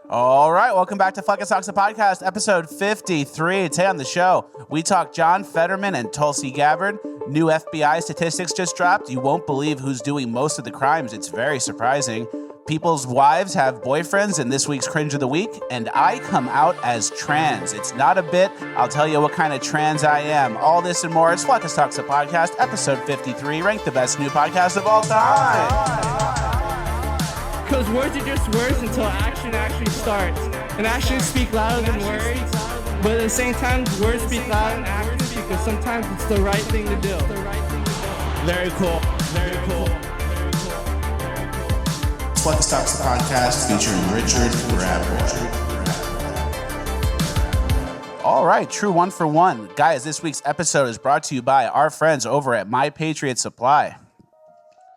All right, welcome back to Fucking Socks, the podcast, episode 53. Today on the show, we talk John Fetterman and Tulsi Gabbard. New FBI statistics just dropped. You won't believe who's doing most of the crimes. It's very surprising. People's wives have boyfriends in this week's Cringe of the Week, and I come out as trans. It's not a bit. I'll tell you what kind of trans I am. All this and more. It's Fucking Socks, the podcast, episode 53, ranked the best new podcast of all time. Because words are just words until action actually starts. And actions speak louder than words. But at the same time, words speak louder than actions because sometimes it's the right thing to do. Very cool. Very cool. What Stops the Podcast featuring Richard Gabbard. All right, true one for one. Guys, this week's episode is brought to you by our friends over at My Patriot Supply.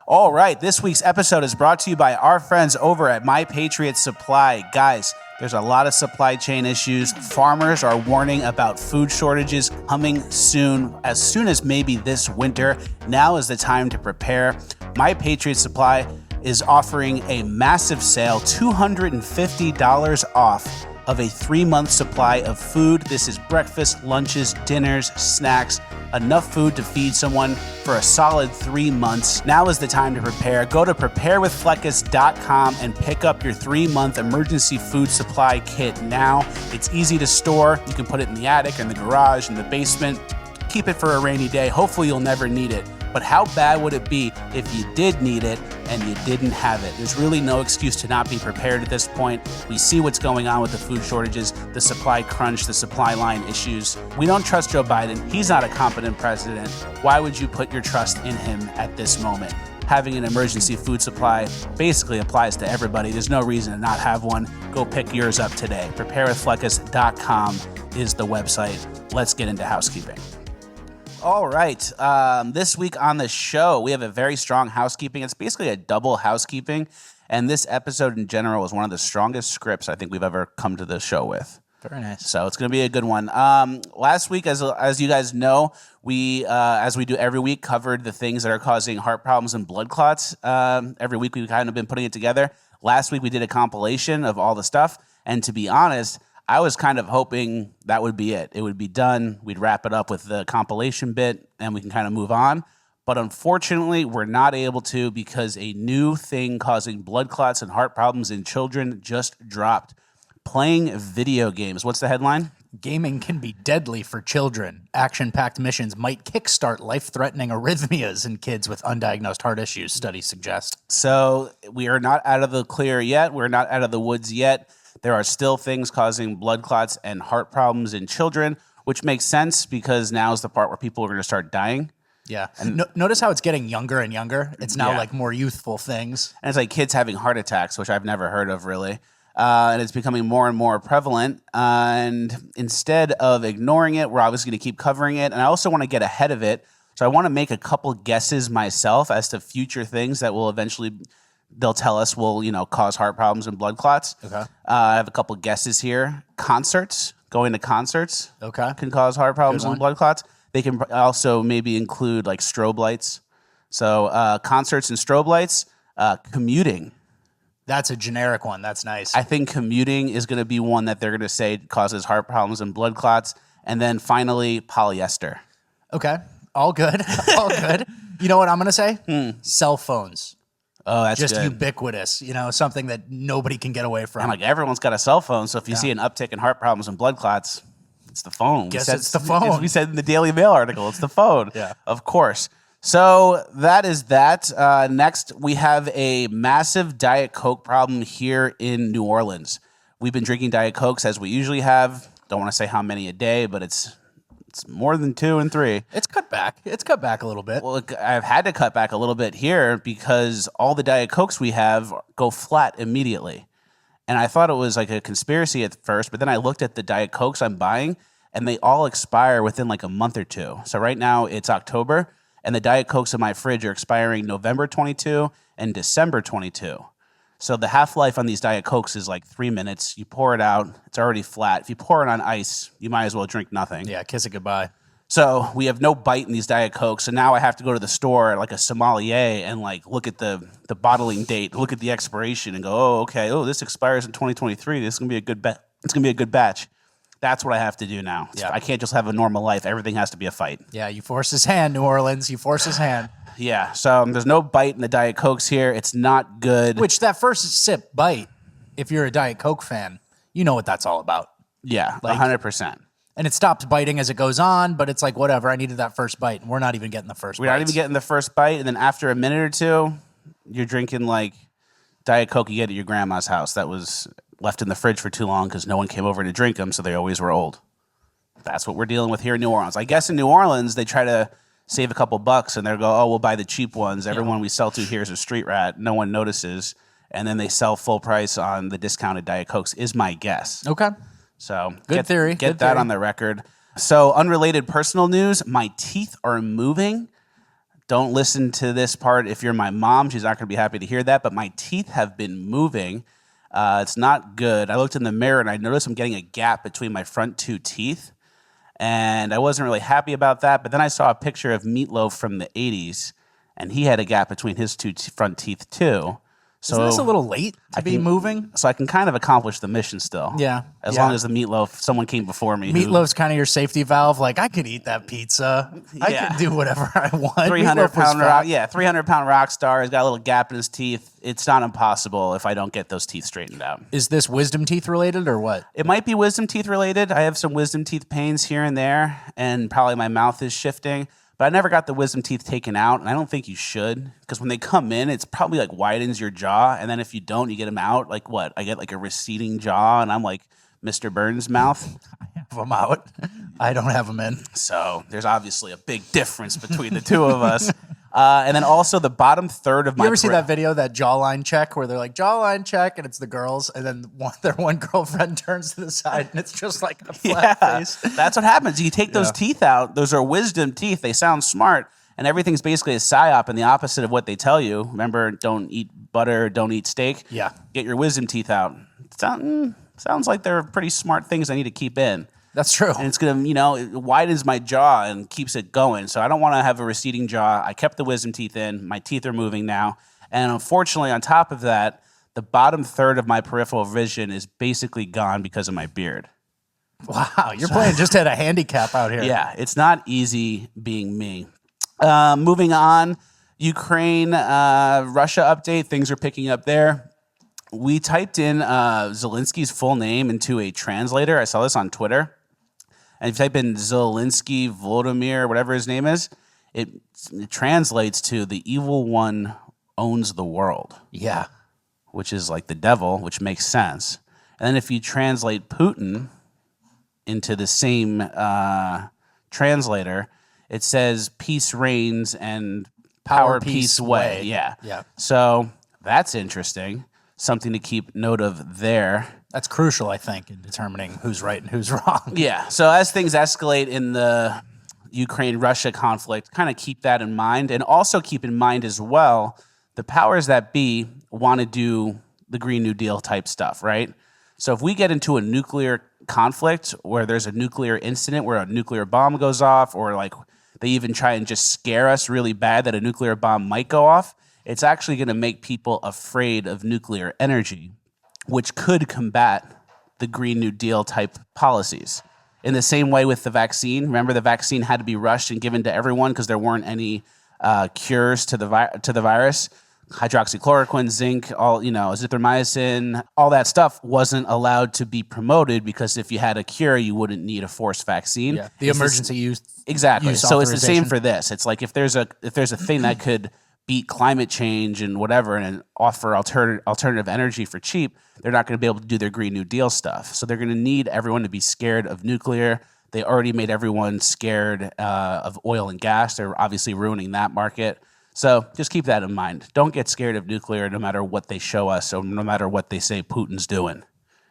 All right, this week's episode is brought to you by our friends over at My Patriot Supply. Guys, there's a lot of supply chain issues. Farmers are warning about food shortages coming soon as maybe this winter. Now is the time to prepare. My Patriot Supply is offering a massive sale, $250 off of a 3-month supply of food. This is breakfast, lunches, dinners, snacks, enough food to feed someone for a solid 3 months. Now is the time to prepare. Go to preparewithfleckus.com and pick up your 3-month emergency food supply kit now. It's easy to store. You can put it in the attic, in the garage, in the basement. Keep it for a rainy day. Hopefully you'll never need it. But how bad would it be if you did need it and you didn't have it? There's really no excuse to not be prepared at this point. We see what's going on with the food shortages, the supply crunch, the supply line issues. We don't trust Joe Biden. He's not a competent president. Why would you put your trust in him at this moment? Having an emergency food supply basically applies to everybody. There's no reason to not have one. Go pick yours up today. Preparewithfleckus.com is the website. Let's get into housekeeping. All right, this week on the show, we have a very strong housekeeping. It's basically a double housekeeping, and this episode in general is one of the strongest scripts I think we've ever come to the show with. Very nice. So it's going to be a good one. Last week, as you guys know, we, as we do every week, covered the things that are causing heart problems and blood clots. Every week we've kind of been putting it together. Last week we did a compilation of all the stuff, and to be honest, I was kind of hoping that would be it. It would be done. We'd wrap it up with the compilation bit, and we can kind of move on. But unfortunately, we're not able to because a new thing causing blood clots and heart problems in children just dropped. Playing video games. What's the headline? Gaming can be deadly for children. Action-packed missions might kickstart life-threatening arrhythmias in kids with undiagnosed heart issues, studies suggest. So we are not out of the clear yet. We're not out of the woods yet. There are still things causing blood clots and heart problems in children, which makes sense because now is the part where people are going to start dying. Yeah. And notice how it's getting younger and younger. It's now like more youthful things. And it's like kids having heart attacks, which I've never heard of really. And it's becoming more and more prevalent. And instead of ignoring it, we're obviously going to keep covering it. And I also want to get ahead of it. So I want to make a couple guesses myself as to future things that will eventually... they'll tell us will, cause heart problems and blood clots. Okay. I have a couple guesses here. Concerts, going to concerts can cause heart problems and blood clots. They can also maybe include like strobe lights. So concerts and strobe lights, commuting. That's a generic one. That's nice. I think commuting is going to be one that they're going to say causes heart problems and blood clots. And then finally, polyester. Okay. All good. All good. You know what I'm going to say? Cell phones. Oh, that's just good. Ubiquitous, something that nobody can get away from. And like everyone's got a cell phone, so if you see an uptick in heart problems and blood clots, it's the phone. Guess it's the phone. We said in the Daily Mail article, it's the phone. Yeah. Of course. So that is that. Next, we have a massive Diet Coke problem here in New Orleans. We've been drinking Diet Cokes as we usually have. Don't want to say how many a day, but it's more than 2 and 3. It's cut back. It's cut back a little bit. Well, I've had to cut back a little bit here because all the Diet Cokes we have go flat immediately. And I thought it was like a conspiracy at first, but then I looked at the Diet Cokes I'm buying, and they all expire within like a month or two. So right now it's October, and the Diet Cokes in my fridge are expiring November 22 and December 22. So the half-life on these Diet Cokes is like 3 minutes. You pour it out, it's already flat. If you pour it on ice, you might as well drink nothing. Yeah, kiss it goodbye. So we have no bite in these Diet Cokes. So now I have to go to the store like a sommelier and like look at the bottling date, look at the expiration, and go, oh, okay, oh, this expires in 2023. This is gonna be a good It's gonna be a good batch. That's what I have to do now. Yeah. I can't just have a normal life. Everything has to be a fight. Yeah, you force his hand, New Orleans. You force his hand. Yeah. So there's no bite in the Diet Cokes here. It's not good. Which that first sip bite, if you're a Diet Coke fan, you know what that's all about. Yeah, Like- 100%. And it stops biting as it goes on, but it's like, whatever, I needed that first bite. And we're not even getting the first bite. We're not even getting the first bite. And then after a minute or two, you're drinking like Diet Coke you get at your grandma's house that was left in the fridge for too long because no one came over to drink them, so they always were old. That's what we're dealing with here in New Orleans. I guess in New Orleans, they try to save a couple bucks and they'll go, oh, we'll buy the cheap ones. Everyone we sell to here is a street rat. No one notices. And then they sell full price on the discounted Diet Cokes is my guess. Okay. So Good theory. Get Good that theory. on the record. So unrelated personal news, my teeth are moving. Don't listen to this part if you're my mom. She's not going to be happy to hear that. But my teeth have been moving. It's not good. I looked in the mirror and I noticed I'm getting a gap between my front two teeth. And I wasn't really happy about that. But then I saw a picture of Meatloaf from the 80s. And he had a gap between his two front teeth too. So Isn't this a little late to be moving? So I can kind of accomplish the mission still. Yeah. As Yeah. long as the meatloaf, someone came before me. Meatloaf's kind of your safety valve. Like, I could eat that pizza. I Yeah. could do whatever I want. 300-pound Meatloaf rock, was fat. 300-pound rock star. He's got a little gap in his teeth. It's not impossible if I don't get those teeth straightened out. Is this wisdom teeth related or what? It might be wisdom teeth related. I have some wisdom teeth pains here and there, and probably my mouth is shifting. But I never got the wisdom teeth taken out, and I don't think you should, because when they come in, it's probably like widens your jaw, and then if you don't, you get them out. Like what? I get like a receding jaw, and I'm like Mr. Burns' mouth. Have them out. I don't have them in. So there's obviously a big difference between the two of us. And then also the bottom third of my... You ever see that video, that jawline check, where they're like, jawline check, and it's the girls, and then their one girlfriend turns to the side, and it's just like a flat face. That's what happens. You take those teeth out. Those are wisdom teeth. They sound smart, and everything's basically a psyop and the opposite of what they tell you. Remember, don't eat butter, don't eat steak. Yeah. Get your wisdom teeth out. Sounds like they're pretty smart things I need to keep in. That's true. And it's going to, it widens my jaw and keeps it going. So I don't want to have a receding jaw. I kept the wisdom teeth in. My teeth are moving now. And unfortunately, on top of that, the bottom third of my peripheral vision is basically gone because of my beard. Wow, you're playing just at a handicap out here. Yeah, it's not easy being me. Moving on, Ukraine, Russia update. Things are picking up there. We typed in Zelensky's full name into a translator. I saw this on Twitter. And if you type in Zelensky, Volodymyr, whatever his name is, it translates to the evil one owns the world, Yeah. which is like the devil, which makes sense. And then if you translate Putin into the same translator, it says peace reigns and power peace way. Yeah. Yeah. So that's interesting. Something to keep note of there. That's crucial, I think, in determining who's right and who's wrong. Yeah. So as things escalate in the Ukraine-Russia conflict, kind of keep that in mind. And also keep in mind as well, the powers that be want to do the Green New Deal type stuff, right? So if we get into a nuclear conflict where there's a nuclear incident where a nuclear bomb goes off, or like they even try and just scare us really bad that a nuclear bomb might go off, it's actually going to make people afraid of nuclear energy, which could combat the Green New Deal type policies. In the same way with the vaccine, remember the vaccine had to be rushed and given to everyone because there weren't any cures to the virus. Hydroxychloroquine, zinc, all azithromycin, all that stuff wasn't allowed to be promoted because if you had a cure, you wouldn't need a forced vaccine. Yeah. The emergency use. Exactly. Use So it's the same authorization. for this. It's like if there's a thing that could beat climate change and whatever and offer alternative energy for cheap, they're not going to be able to do their Green New Deal stuff. So they're going to need everyone to be scared of nuclear. They already made everyone scared of oil and gas. They're obviously ruining that market. So just keep that in mind. Don't get scared of nuclear no matter what they show us or no matter what they say Putin's doing.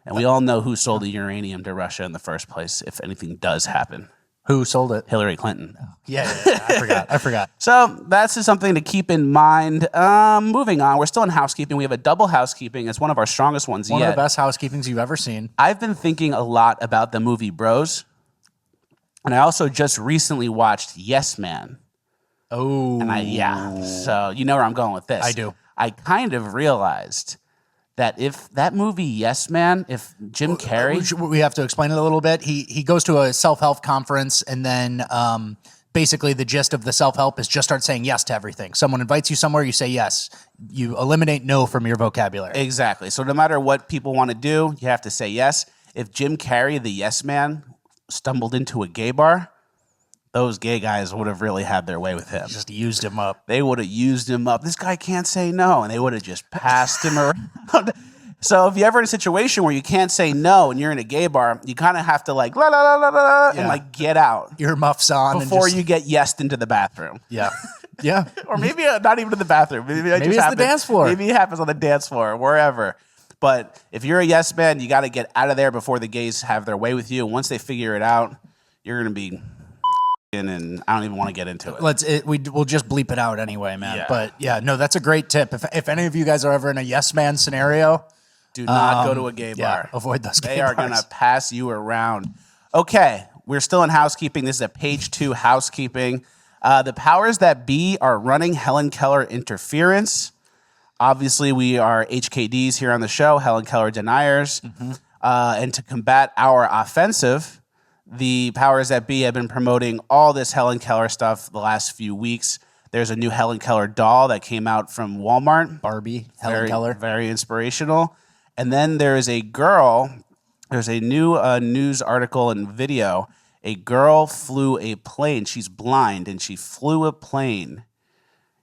And we all know who sold the uranium to Russia in the first place if anything does happen. Who sold it? Hillary Clinton. Yeah. I forgot. So that's just something to keep in mind. Moving on, we're still in housekeeping. We have a double housekeeping. It's one of our strongest ones One yet. of the best housekeepings you've ever seen. I've been thinking a lot about the movie Bros. And I also just recently watched Yes Man. Oh. And so you know where I'm going with this. I do. I kind of realized that if that movie Yes Man, if Jim Carrey... We have to explain it a little bit. He goes to a self-help conference, and then basically the gist of the self-help is just start saying yes to everything. Someone invites you somewhere, you say yes. You eliminate no from your vocabulary. Exactly. So no matter what people want to do, you have to say yes. If Jim Carrey, the Yes Man, stumbled into a gay bar, those gay guys would have really had their way with him. Just used him up. They would have used him up. This guy can't say no, and they would have just passed him around. So if you're ever in a situation where you can't say no and you're in a gay bar, you kind of have to like la la la la la and like get out earmuffs on before you get yesed into the bathroom. Yeah, yeah. Or maybe not even in the bathroom. Maybe it's the dance floor. Maybe it happens on the dance floor, wherever. But if you're a yes man, you got to get out of there before the gays have their way with you. And once they figure it out, you're gonna be and I don't even want to get into it. We'll just bleep it out anyway, man. Yeah. But yeah, no, that's a great tip. If any of you guys are ever in a yes man scenario, do not go to a gay bar. Avoid those gay bars. They are going to pass you around. Okay, we're still in housekeeping. This is a page 2 housekeeping. The powers that be are running Helen Keller interference. Obviously, we are HKDs here on the show, Helen Keller deniers. Mm-hmm. And to combat our offensive, the powers that be have been promoting all this Helen Keller stuff the last few weeks. There's a new Helen Keller doll that came out from Walmart. Barbie, Helen Keller. Very inspirational. And then there is a girl, there's a new news article and video. A girl flew a plane. She's blind, and she flew a plane.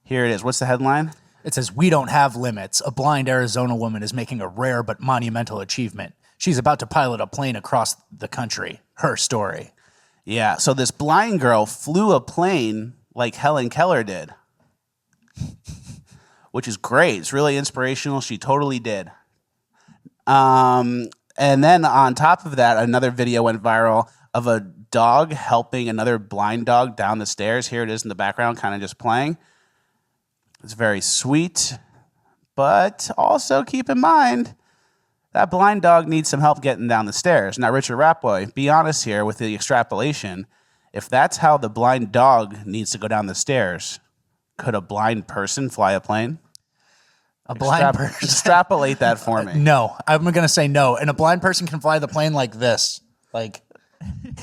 Here it is. What's the headline? It says, "We don't have limits. A blind Arizona woman is making a rare but monumental achievement. She's about to pilot a plane across the country. Her story." Yeah, so this blind girl flew a plane like Helen Keller did, which is great. It's really inspirational. She totally did. And then on top of that, another video went viral of a dog helping another blind dog down the stairs. Here it is in the background, kind of just playing. It's very sweet, but also keep in mind that blind dog needs some help getting down the stairs. Now, Richard Rapboy, be honest here with the extrapolation. If that's how the blind dog needs to go down the stairs, could a blind person fly a plane? A blind person. Extrapolate that for me. No, I'm going to say no. And a blind person can fly the plane like this. Like pull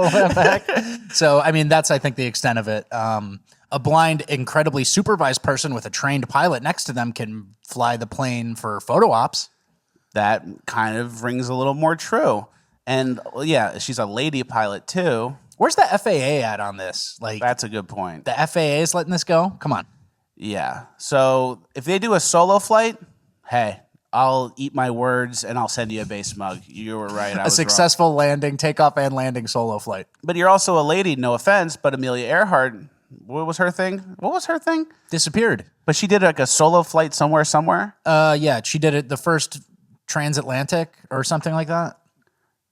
that back. So, I mean, that's, I think, the extent of it. A blind, incredibly supervised person with a trained pilot next to them can fly the plane for photo ops. That kind of rings a little more true. And, well, yeah, she's a lady pilot, too. Where's the FAA at on this? Like, that's a good point. The FAA is letting this go? Come on. Yeah. So if they do a solo flight, hey, I'll eat my words and I'll send you a base mug. You were right. I was successful landing, takeoff, and landing solo flight. But you're also a lady, no offense, but Amelia Earhart, what was her thing? Disappeared. But she did like a solo flight somewhere? Yeah, she did it the first transatlantic or something like that.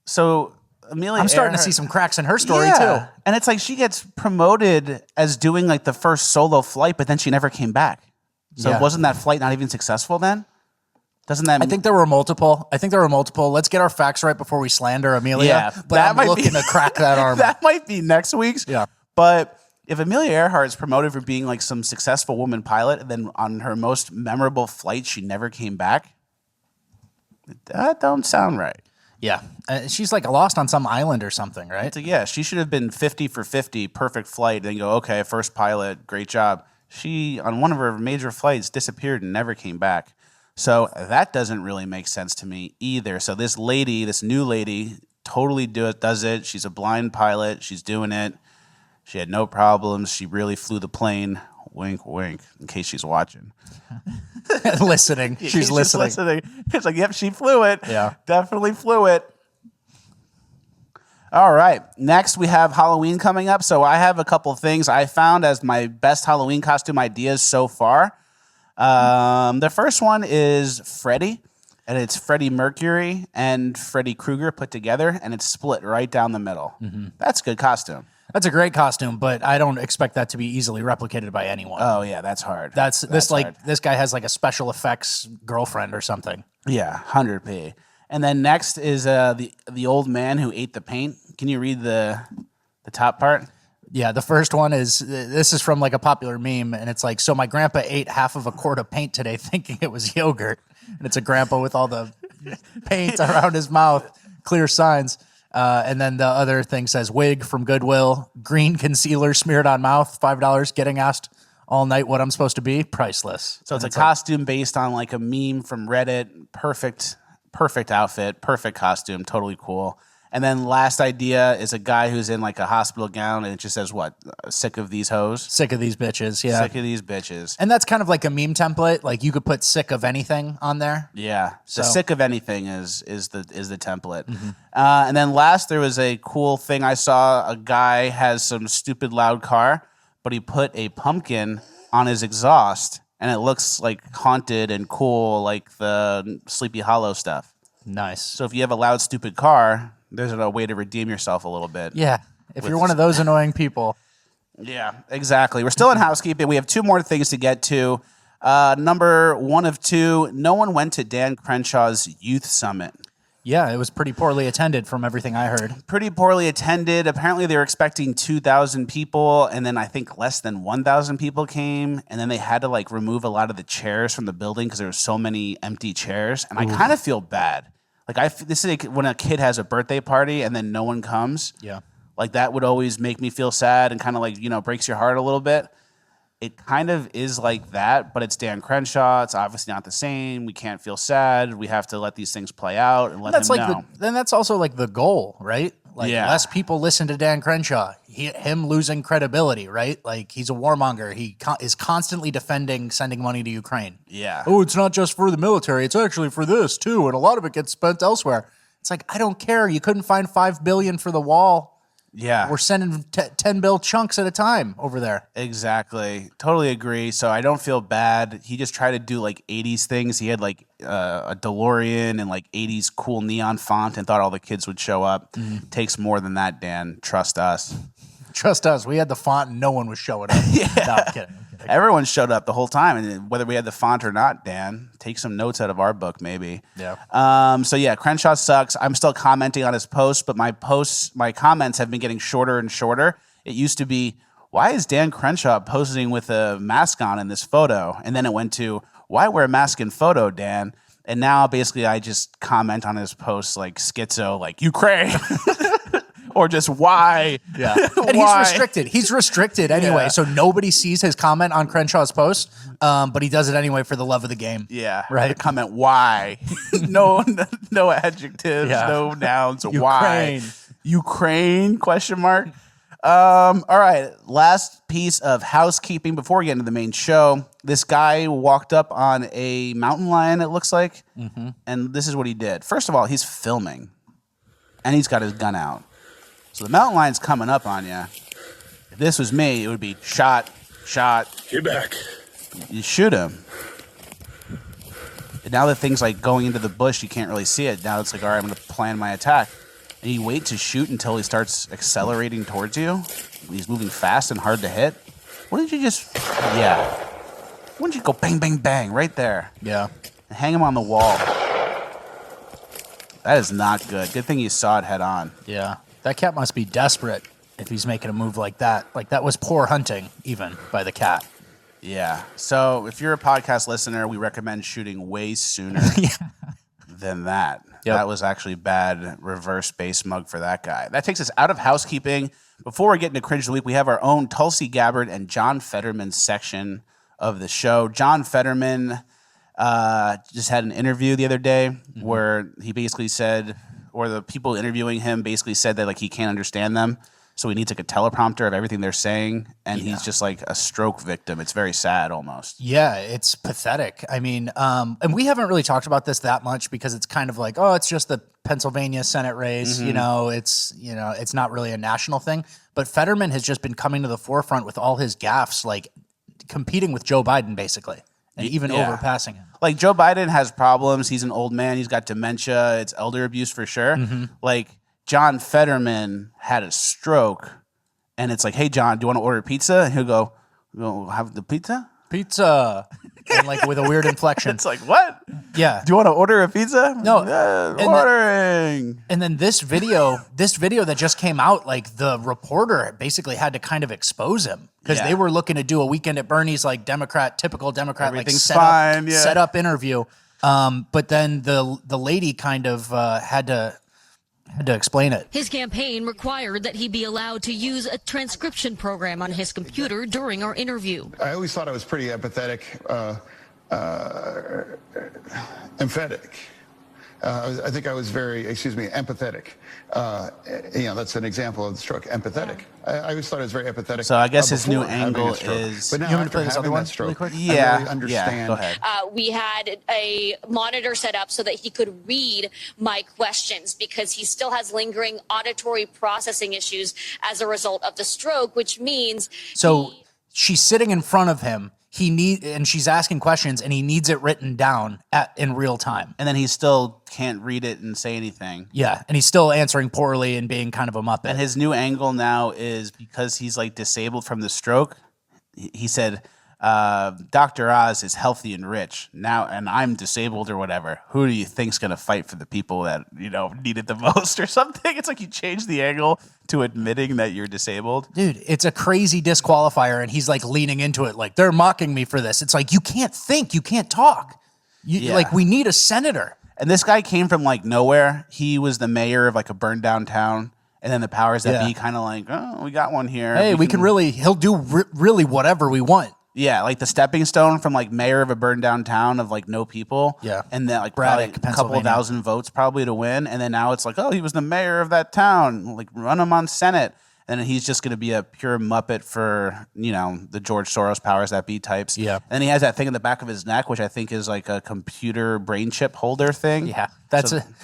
So Amelia I'm starting Earhart, to see some cracks in her story too. And it's like she gets promoted as doing like the first solo flight, but then she never came back. So wasn't that flight not even successful then? Doesn't that? I think there were multiple. Let's get our facts right before we slander Amelia. Yeah, but I'm looking to crack that arm. That might be next week's. Yeah. But if Amelia Earhart is promoted for being like some successful woman pilot, and then on her most memorable flight, she never came back, that don't sound right. Yeah. She's like lost on some island or something, right? So yeah, she should have been 50 for 50, perfect flight, then go, okay, first pilot, great job. She, on one of her major flights, disappeared and never came back. So that doesn't really make sense to me either. So this new lady, totally does it. She's a blind pilot. She's doing it. She had no problems. She really flew the plane. Wink, wink, in case she's watching. Listening. She's listening. It's like, yep, she flew it. Yeah. Definitely flew it. All right. Next, we have Halloween coming up. So I have a couple of things I found as my best Halloween costume ideas so far. The first one is Freddy, and it's Freddie Mercury and Freddy Krueger put together, and it's split right down the middle. Mm-hmm. That's a good costume. That's a great costume, but I don't expect that to be easily replicated by anyone. Oh yeah, that's hard. This guy has like a special effects girlfriend or something. Yeah, 100p. And then next is the old man who ate the paint. Can you read the top part? Yeah, the first one is, this is from like a popular meme, and it's like, so my grandpa ate half of a quart of paint today thinking it was yogurt. And it's a grandpa with all the paint around his mouth, clear signs. And then the other thing says, wig from Goodwill, green concealer smeared on mouth, $5, getting asked all night what I'm supposed to be, priceless. So it's a costume based on like a meme from Reddit. Perfect outfit, perfect costume, totally cool. And then last idea is a guy who's in like a hospital gown, and it just says, what? Sick of these hoes? Sick of these bitches, yeah. Sick of these bitches. And that's kind of like a meme template. Like you could put sick of anything on there. Yeah. So The sick of anything is the template. Mm-hmm. And then last, there was a cool thing I saw. A guy has some stupid loud car, but he put a pumpkin on his exhaust, and it looks like haunted and cool, like the Sleepy Hollow stuff. Nice. So if you have a loud, stupid car, there's a way to redeem yourself a little bit. Yeah. If you're one of those annoying people. Yeah, exactly. We're still in housekeeping. We have two more things to get to. Number 1 of 2, no one went to Dan Crenshaw's youth summit. Yeah, it was pretty poorly attended from everything I heard. Pretty poorly attended. Apparently they were expecting 2,000 people, and then I think less than 1,000 people came, and then they had to like remove a lot of the chairs from the building because there were so many empty chairs, and I kind of feel bad. Like this is like when a kid has a birthday party and then no one comes. Yeah. Like that would always make me feel sad and kind of like, breaks your heart a little bit. It kind of is like that, but it's Dan Crenshaw. It's obviously not the same. We can't feel sad. We have to let these things play out and let him know. Then that's also like the goal, right? Like Yeah. less people listen to Dan Crenshaw. Him losing credibility, right? Like he's a warmonger. He is constantly defending sending money to Ukraine. Yeah. Oh, it's not just for the military. It's actually for this too, and a lot of it gets spent elsewhere. It's like, I don't care. You couldn't find $5 billion for the wall. Yeah. We're sending 10 bill chunks at a time over there. Exactly. Totally agree. So I don't feel bad. He just tried to do like 80s things. He had like a DeLorean and like 80s cool neon font and thought all the kids would show up. Takes more than that, Dan. Trust us. Trust us. We had the font and no one was showing up. Yeah. No, I'm kidding. Everyone showed up the whole time, and whether we had the font or not, Dan, take some notes out of our book, maybe. Yeah. So yeah, Crenshaw sucks. I'm still commenting on his posts, but my comments have been getting shorter and shorter. It used to be, why is Dan Crenshaw posing with a mask on in this photo? And then it went to, why wear a mask in photo, Dan? And now basically I just comment on his posts like schizo, like Ukraine. Or just why? Yeah. And Why? he's restricted. He's restricted anyway, Yeah. so nobody sees his comment on Crenshaw's post, but he does it anyway for the love of the game. Yeah. Right. The comment, why? no adjectives, Yeah. no nouns. Ukraine. Why? Ukraine? Question mark. All right. Last piece of housekeeping before we get into the main show. This guy walked up on a mountain lion, it looks like. Mm-hmm. And this is what he did. First of all, he's filming. And he's got his gun out. So the mountain lion's coming up on you. If this was me, it would be shot. Get back. You shoot him. And now that thing's like going into the bush, you can't really see it. Now it's like, all right, I'm going to plan my attack. And you wait to shoot until he starts accelerating towards you. He's moving fast and hard to hit. What did you just... Yeah. Why don't you go bang, bang, bang right there? Yeah. And hang him on the wall. That is not good. Good thing you saw it head on. Yeah. That cat must be desperate if he's making a move like that. Like, that was poor hunting, even, by the cat. Yeah. So if you're a podcast listener, we recommend shooting way sooner than that. Yep. That was actually bad reverse base mug for that guy. That takes us out of housekeeping. Before we get into Cringe of the Week, we have our own Tulsi Gabbard and John Fetterman section of the show. John Fetterman just had an interview the other day where he basically said, or the people interviewing him basically said that like he can't understand them. So he needs like a teleprompter of everything they're saying. And he's just like a stroke victim. It's very sad almost. Yeah, it's pathetic. I mean, and we haven't really talked about this that much because it's kind of like, oh, it's just the Pennsylvania Senate race. It's not really a national thing. But Fetterman has just been coming to the forefront with all his gaffes, like competing with Joe Biden basically, and even overpassing him. Like Joe Biden has problems. He's an old man. He's got dementia. It's elder abuse for sure. Like John Fetterman had a stroke, and it's like, hey, John, do you want to order pizza? And he'll go, have the pizza? Pizza. and like with a weird inflection. It's like, what? Yeah. Do you want to order a pizza? No. Ordering. And then this video that just came out, like the reporter basically had to kind of expose him because they were looking to do a Weekend at Bernie's like typical Democrat, like set up interview. But then the lady kind of had to explain it. His campaign required that he be allowed to use a transcription program on his computer during our interview. I always thought I was pretty empathetic, emphatic. I think I was very, empathetic. That's an example of the stroke, empathetic. I always thought I was very empathetic. So I guess his new angle is... But now after having that stroke, I really understand. Yeah, go ahead. We had a monitor set up so that he could read my questions because he still has lingering auditory processing issues as a result of the stroke, which means... So she's sitting in front of him. And she's asking questions, and he needs it written down in real time. And then he still can't read it and say anything. Yeah, and he's still answering poorly and being kind of a muppet. And his new angle now is because he's like disabled from the stroke. He said, Dr. Oz is healthy and rich now, and I'm disabled or whatever. Who do you think's going to fight for the people that, need it the most or something? It's like you change the angle to admitting that you're disabled. Dude, it's a crazy disqualifier, and he's like leaning into it like, they're mocking me for this. It's like, you can't think, you can't talk. Like, we need a senator. And this guy came from like nowhere. He was the mayor of like a burned down town. And then the powers that be kind of like, oh, we got one here. Hey, he'll do really whatever we want. Yeah, like the stepping stone from like mayor of a burned down town of like no people. Yeah. And then like Braddock, probably a couple thousand votes probably to win. And then now it's like, oh, he was the mayor of that town. Like run him on Senate. And then he's just going to be a pure muppet for, the George Soros powers that be types. Yeah. And then he has that thing in the back of his neck, which I think is like a computer brain chip holder thing. Yeah.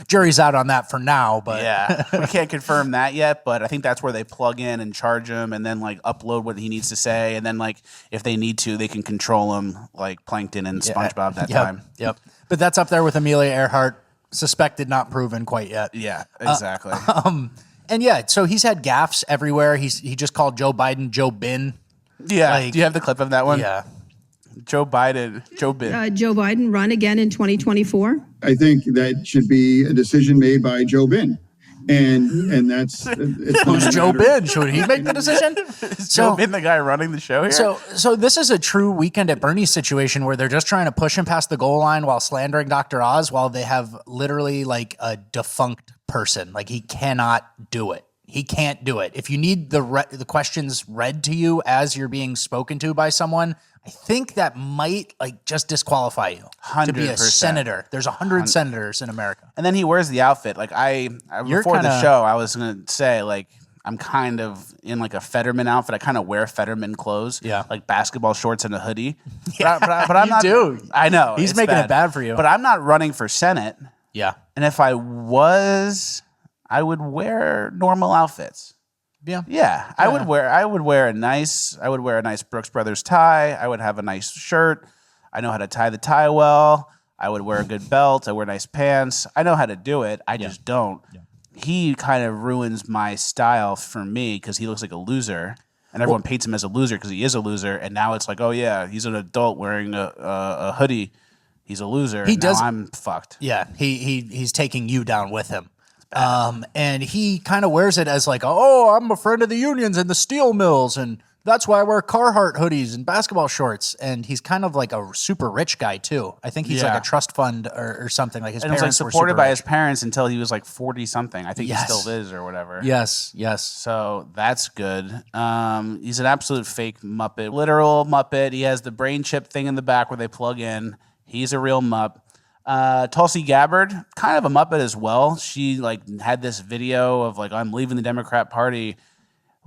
Jury's out on that for now, but yeah, we can't confirm that yet, but I think that's where they plug in and charge him and then like upload what he needs to say. And then like if they need to, they can control him like Plankton and SpongeBob that time. Yep. But that's up there with Amelia Earhart, suspected, not proven quite yet. Yeah, exactly. And yeah, so he's had gaffes everywhere. He just called Joe Biden Joe Bin. Yeah. Do you have the clip of that one? Yeah. Joe Biden, Joe Bin. Joe Biden run again in 2024? I think that should be a decision made by Joe Bin. And that's who's Joe Bin? Should he make the decision? Is Joe Bin the guy running the show here? So this is a true Weekend at Bernie's situation where they're just trying to push him past the goal line while slandering Dr. Oz while they have literally like a defunct person. Like he cannot do it. He can't do it. If you need the questions read to you as you're being spoken to by someone, I think that might like just disqualify you 100%. to be a senator. There's 100 senators in America. And then he wears the outfit. Like before the show, I was going to say like I'm kind of in like a Fetterman outfit. I kind of wear Fetterman clothes. Yeah. Like basketball shorts and a hoodie. Yeah, but I'm not. Do. I know. He's making it bad for you. But I'm not running for Senate. Yeah. And if I was, I would wear normal outfits. Yeah. I would wear a nice Brooks Brothers tie. I would have a nice shirt. I know how to tie the tie well. I would wear a good belt. I wear nice pants. I know how to do it. I just don't. Yeah. He kind of ruins my style for me because he looks like a loser. And everyone paints him as a loser because he is a loser. And now it's like, oh yeah, he's an adult wearing a hoodie. He's a loser. I'm fucked. Yeah, he's taking you down with him. And he kind of wears it as like, oh, I'm a friend of the unions and the steel mills, and that's why I wear Carhartt hoodies and basketball shorts. And he's kind of like a super rich guy too. I think he's like a trust fund or something. Like his parents was like supported by his parents until he was like 40 something. I think he still is or whatever. Yes. So that's good. He's an absolute fake Muppet, literal Muppet. He has the brain chip thing in the back where they plug in. He's a real Mupp. Tulsi Gabbard, kind of a Muppet as well. She like had this video of like, I'm leaving the Democrat Party.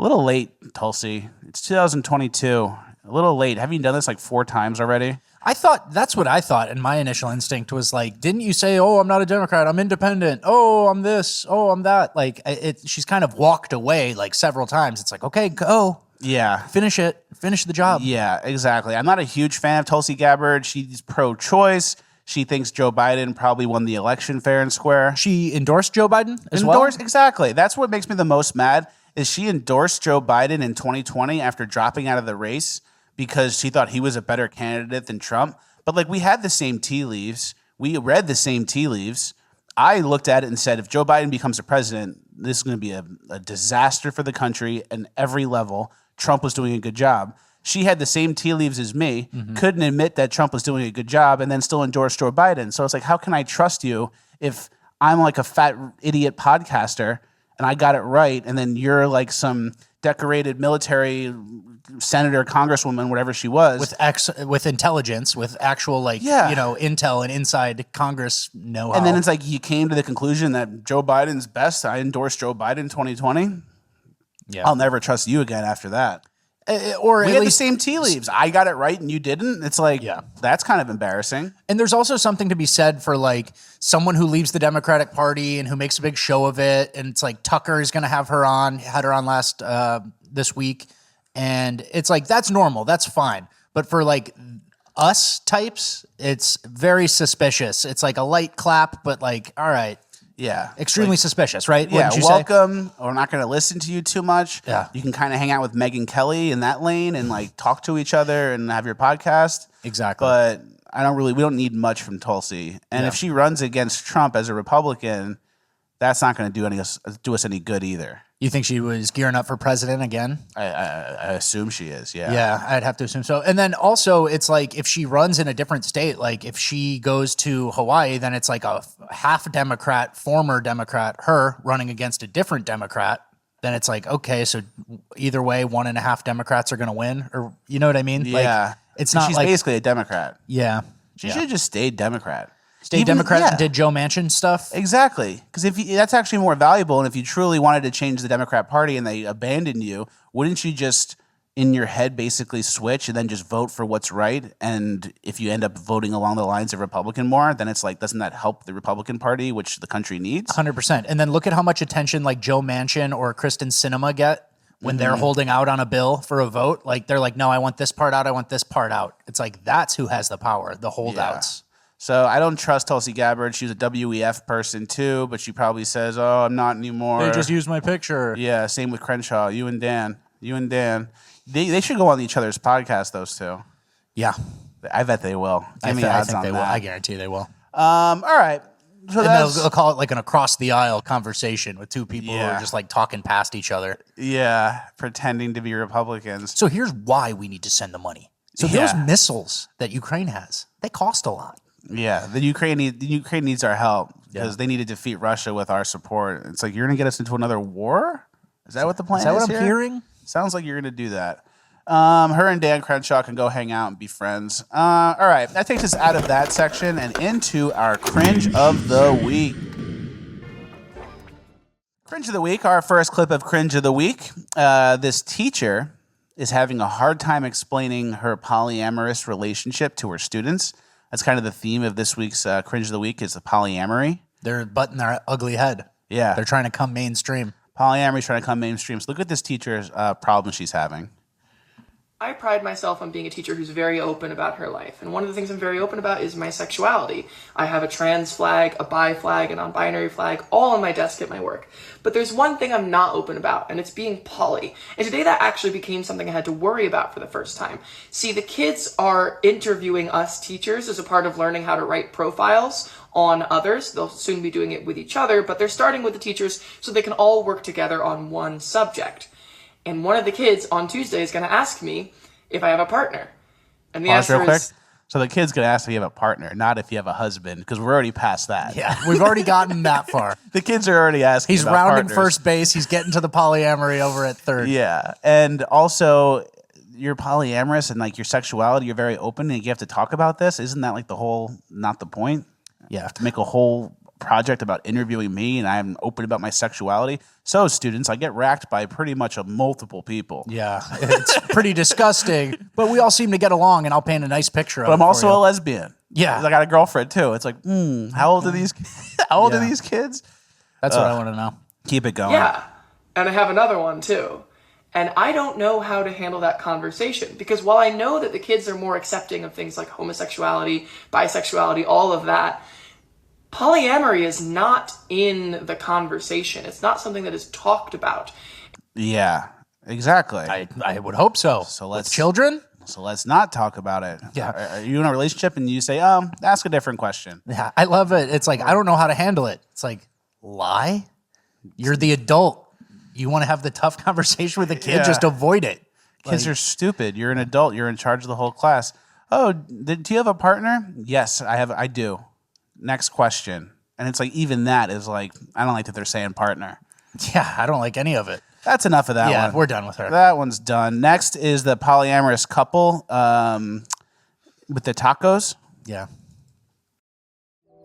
A little late, Tulsi. It's 2022. A little late. Haven't you done this like 4 times already? That's what I thought. And my initial instinct was like, didn't you say, oh, I'm not a Democrat, I'm independent. Oh, I'm this. Oh, I'm that. Like she's kind of walked away like several times. It's like, okay, go. Yeah. Finish it. Finish the job. Yeah, exactly. I'm not a huge fan of Tulsi Gabbard. She's pro-choice. She thinks Joe Biden probably won the election fair and square. She endorsed Joe Biden as well? Exactly. That's what makes me the most mad is she endorsed Joe Biden in 2020 after dropping out of the race because she thought he was a better candidate than Trump. But like we had the same tea leaves. We read the same tea leaves. I looked at it and said, if Joe Biden becomes a president, this is going to be a disaster for the country and every level. Trump was doing a good job. She had the same tea leaves as me, couldn't admit that Trump was doing a good job, and then still endorsed Joe Biden. So it's like, how can I trust you if I'm like a fat idiot podcaster and I got it right, and then you're like some decorated military senator, congresswoman, whatever she was, with intelligence, with actual intel and inside Congress know-how. And then it's like you came to the conclusion that Joe Biden's best. I endorsed Joe Biden 2020. Yeah, I'll never trust you again after that. Or we at had least the same tea leaves. I got it right and you didn't. It's like, that's kind of embarrassing. And there's also something to be said for like someone who leaves the Democratic Party and who makes a big show of it. And it's like Tucker is going to have her on, had her on this week. And it's like, that's normal. That's fine. But for like us types, it's very suspicious. It's like a light clap, but like, all right. Yeah. Extremely suspicious, right? Yeah, welcome. We're not going to listen to you too much. Yeah. You can kind of hang out with Megyn Kelly in that lane and like talk to each other and have your podcast. Exactly. But we don't need much from Tulsi. And if she runs against Trump as a Republican, that's not going to do us any good either. You think she was gearing up for president again? I assume she is, yeah. Yeah, I'd have to assume so. And then also, it's like if she runs in a different state, like if she goes to Hawaii, then it's like a half Democrat, former Democrat, her running against a different Democrat. Then it's like, okay, so either way, 1.5 Democrats are going to win. Or you know what I mean? Yeah. Like, it's not she's like, basically a Democrat. Yeah. She should have just stayed Democrat. Stay Democrat and did Joe Manchin stuff? Exactly. Because that's actually more valuable. And if you truly wanted to change the Democrat Party and they abandoned you, wouldn't you just, in your head, basically switch and then just vote for what's right? And if you end up voting along the lines of Republican more, then it's like, doesn't that help the Republican Party, which the country needs? 100%. And then look at how much attention like Joe Manchin or Kristen Sinema get when they're holding out on a bill for a vote. Like they're like, no, I want this part out. I want this part out. It's like, that's who has the power, the holdouts. Yeah. So I don't trust Tulsi Gabbard. She was a WEF person too, but she probably says, oh, I'm not anymore. They just used my picture. Yeah, same with Crenshaw. You and Dan. They should go on each other's podcast, those two. Yeah. I bet they will. I think they will. I guarantee they will. All right. So they'll call it like an across the aisle conversation with two people who are just like talking past each other. Yeah, pretending to be Republicans. So here's why we need to send the money. So those missiles that Ukraine has, they cost a lot. Yeah, the Ukraine needs our help because they need to defeat Russia with our support. It's like, you're going to get us into another war? Is that what the plan is? Is that what I'm hearing? Sounds like you're going to do that. Her and Dan Crenshaw can go hang out and be friends. All right, that takes us out of that section and into our Cringe of the Week. Cringe of the Week, our first clip of Cringe of the Week. This teacher is having a hard time explaining her polyamorous relationship to her students. That's kind of the theme of this week's Cringe of the Week is the polyamory. They're butting their ugly head. Yeah. They're trying to come mainstream. Polyamory is trying to come mainstream. So look at this teacher's problem she's having. I pride myself on being a teacher who's very open about her life. And one of the things I'm very open about is my sexuality. I have a trans flag, a bi flag, a non-binary flag, all on my desk at my work. But there's one thing I'm not open about, and it's being poly. And today that actually became something I had to worry about for the first time. See, the kids are interviewing us teachers as a part of learning how to write profiles on others. They'll soon be doing it with each other, but they're starting with the teachers so they can all work together on one subject. And one of the kids on Tuesday is going to ask me if I have a partner. And the answer is... So the kid's going to ask if you have a partner, not if you have a husband, because we're already past that. Yeah, we've already gotten that far. The kids are already asking He's about rounding partners. first base. He's getting to the polyamory over at third. Yeah. And also, you're polyamorous and like your sexuality, you're very open and you have to talk about this. Isn't that like not the point? You have to make a whole project about interviewing me and I'm open about my sexuality. So students, I get racked by pretty much multiple people. Yeah, it's pretty disgusting, but we all seem to get along and I'll paint a nice picture of it. But I'm also a lesbian. Yeah. I got a girlfriend too. It's like, how old are these kids? That's what I want to know. Keep it going. Yeah. And I have another one too. And I don't know how to handle that conversation because while I know that the kids are more accepting of things like homosexuality, bisexuality, all of that, polyamory is not in the conversation. It's not something that is talked about. Yeah, exactly. I would hope so. So with children? So let's not talk about it. Yeah. Are you in a relationship and you say, ask a different question? Yeah, I love it. It's like, I don't know how to handle it. It's like, lie? You're the adult. You want to have the tough conversation with the kid, just avoid it. Kids are stupid. You're an adult. You're in charge of the whole class. Oh, do you have a partner? Yes, I do. Next question. And it's like, even that is like, I don't like that they're saying partner. Yeah, I don't like any of it. That's enough of that one. Yeah, we're done with her. That one's done. Next is the polyamorous couple with the tacos. Yeah.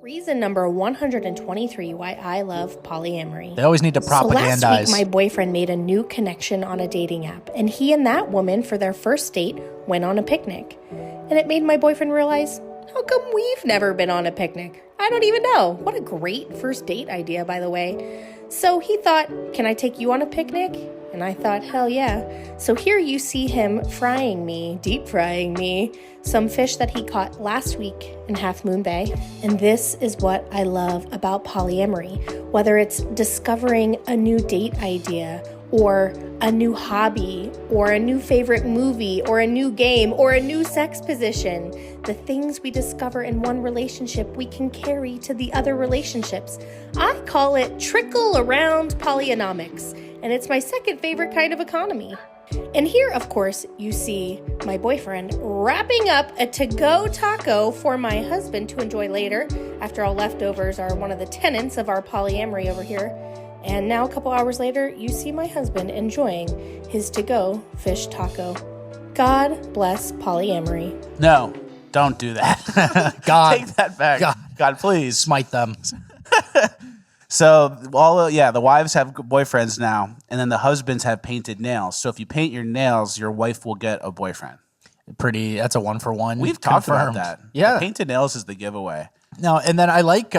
Reason number 123 why I love polyamory. They always need to propagandize. So last week, my boyfriend made a new connection on a dating app, and he and that woman, for their first date, went on a picnic. And it made my boyfriend realize, how come we've never been on a picnic? I don't even know. What a great first date idea, by the way. So he thought, can I take you on a picnic? And I thought, hell yeah. So here you see him deep frying me, some fish that he caught last week in Half Moon Bay. And this is what I love about polyamory. Whether it's discovering a new date idea, or a new hobby, or a new favorite movie, or a new game, or a new sex position. The things we discover in one relationship, we can carry to the other relationships. I call it trickle around polyanomics, and it's my second favorite kind of economy. And here, of course, you see my boyfriend wrapping up a to-go taco for my husband to enjoy later, after all leftovers are one of the tenets of our polyamory over here. And now, a couple hours later, you see my husband enjoying his to-go fish taco. God bless polyamory. No, don't do that. God. Take that back. God, please. Smite them. So, the wives have boyfriends now, and then the husbands have painted nails. So if you paint your nails, your wife will get a boyfriend. That's a 1-for-1. We've talked confirmed. about that. Yeah. The painted nails is the giveaway. No, and then I like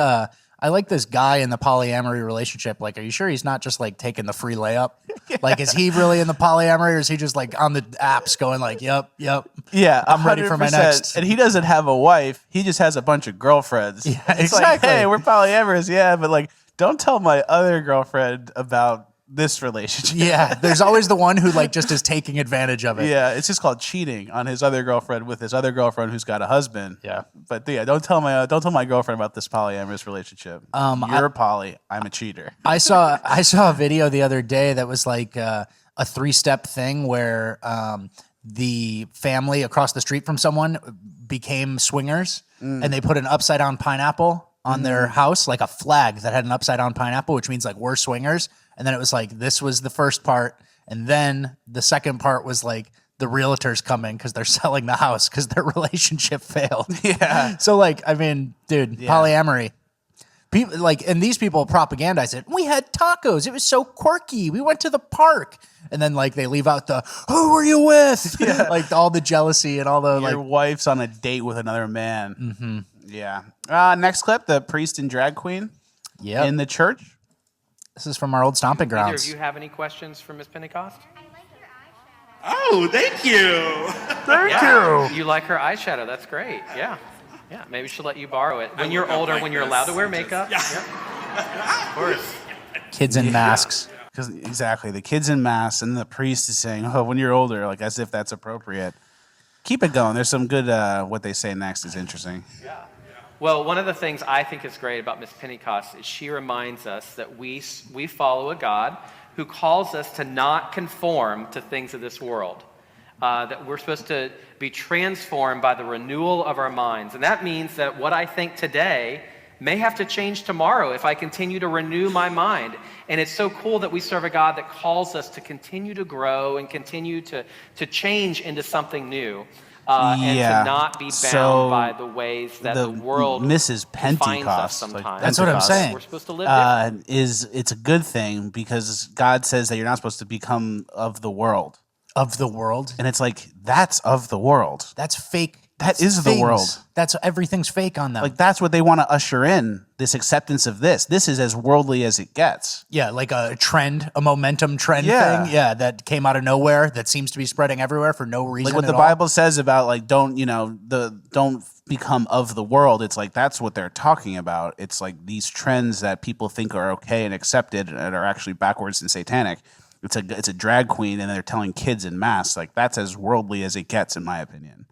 this guy in the polyamory relationship. Like, are you sure he's not just like taking the free layup? Yeah. Like, is he really in the polyamory, or is he just like on the apps going like, yep. Yeah, I'm ready for my next. And he doesn't have a wife. He just has a bunch of girlfriends. Yeah, it's exactly. like, hey, we're polyamorous. Yeah, but like, don't tell my other girlfriend about this relationship. Yeah, there's always the one who like just is taking advantage of it. Yeah, it's just called cheating on his other girlfriend with his other girlfriend who's got a husband. Yeah, but yeah, don't tell my girlfriend about this polyamorous relationship. You're a poly. I'm a cheater. I saw a video the other day that was like a 3-step thing where the family across the street from someone became swingers, and they put an upside down pineapple on their house, like a flag that had an upside down pineapple, which means like we're swingers. And then it was like, this was the first part. And then the second part was like the realtor's coming because they're selling the house because their relationship failed. Yeah. So like, I mean, dude, polyamory. People like, and these people propagandize it. We had tacos. It was so quirky. We went to the park. And then like they leave out the, who were you with? Yeah. Like all the jealousy and all the your wife's on a date with another man. Mm-hmm. Yeah. Next clip, the priest and drag queen in the church. This is from our old stomping grounds. Either of you have any questions for Miss Pentecost? Oh, thank you. Thank you. You like her eyeshadow. That's great. Yeah. Yeah. Maybe she'll let you borrow it. When you're older, when you're allowed to wear makeup. Yeah. Of course. Kids in masks. Because exactly, the kids in masks, and the priest is saying, oh, when you're older, like as if that's appropriate. Keep it going. There's some good, what they say next is interesting. Yeah. Well, one of the things I think is great about Miss Pentecost is she reminds us that we follow a God who calls us to not conform to things of this world, that we're supposed to be transformed by the renewal of our minds. And that means that what I think today may have to change tomorrow if I continue to renew my mind. And it's so cool that we serve a God that calls us to continue to grow and continue to change into something new. And to not be bound by the ways that the world Mrs. Pentecost, sometimes. That's what I'm saying. We're supposed to live different. It's a good thing because God says that you're not supposed to become of the world. Of the world? And it's like, that's of the world. That's fake. That is the world. That's everything's fake on them. Like that's what they want to usher in, this acceptance of this. This is as worldly as it gets. Yeah, like a trend, a momentum trend thing. Yeah, that came out of nowhere that seems to be spreading everywhere for no reason. Like what the Bible says about like don't become of the world. It's like that's what they're talking about. It's like these trends that people think are okay and accepted and are actually backwards and satanic. it's a drag queen, and they're telling kids in masks. Like, that's as worldly as it gets, in my opinion.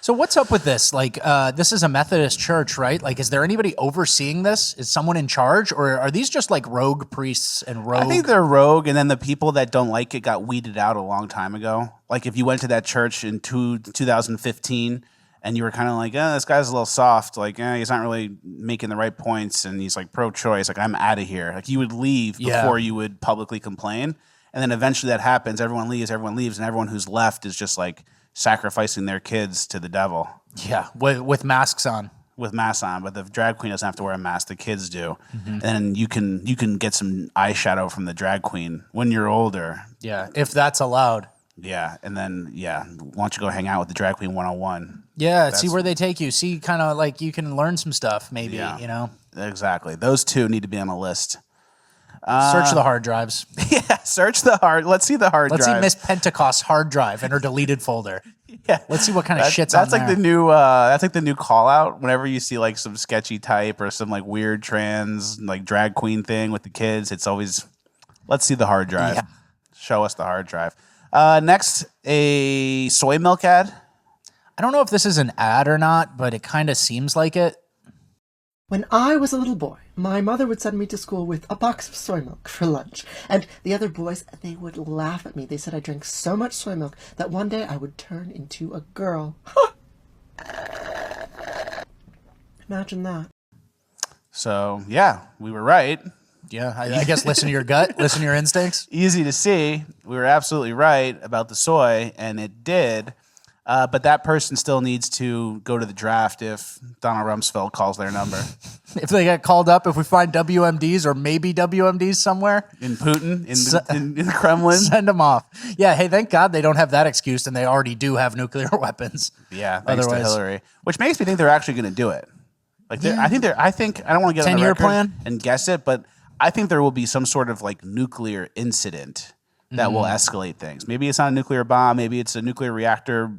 So what's up with this? Like, this is a Methodist church, right? Like, is there anybody overseeing this? Is someone in charge, or are these just like rogue priests and rogue? I think they're rogue, and then the people that don't like it got weeded out a long time ago. Like, if you went to that church in 2015 and you were kind of like, this guy's a little soft, like, he's not really making the right points, and he's like pro-choice, like, I'm out of here. Like, you would leave before you would publicly complain, and then eventually that happens. Everyone leaves, and everyone who's left is just like sacrificing their kids to the devil. Yeah, with masks on. With masks on, but the drag queen doesn't have to wear a mask. The kids do, and you can get some eyeshadow from the drag queen when you're older. Yeah, if that's allowed. Yeah, and then why don't you go hang out with the drag queen 101? Yeah, see where they take you. See, kind of like you can learn some stuff. Maybe you know. Exactly. Those two need to be on a list. Search the hard drives. Yeah, search the hard. Let's see the hard drive. Let's see Miss Pentecost's hard drive in her deleted folder. Yeah, let's see what kind of shit's on there. That's like the new. That's like the new call out. Whenever you see like some sketchy type or some like weird trans like drag queen thing with the kids, it's always, let's see the hard drive. Yeah. Show us the hard drive. Next, a soy milk ad. I don't know if this is an ad or not, but it kind of seems like it. When I was a little boy, my mother would send me to school with a box of soy milk for lunch. And the other boys, they would laugh at me. They said I drank so much soy milk that one day I would turn into a girl. Imagine that. So, yeah, we were right. Yeah, I guess listen to your gut, listen to your instincts. Easy to see. We were absolutely right about the soy, and it did. But that person still needs to go to the draft if Donald Rumsfeld calls their number. If they get called up, if we find WMDs or maybe WMDs somewhere. In Putin, in the Kremlin. Send them off. Yeah, hey, thank God they don't have that excuse, and they already do have nuclear weapons. Yeah, thanks to Hillary. Which makes me think they're actually going to do it. Like, I think I don't want to get on the 10-year record plan and guess it, but I think there will be some sort of like nuclear incident that will escalate things. Maybe it's not a nuclear bomb. Maybe it's a nuclear reactor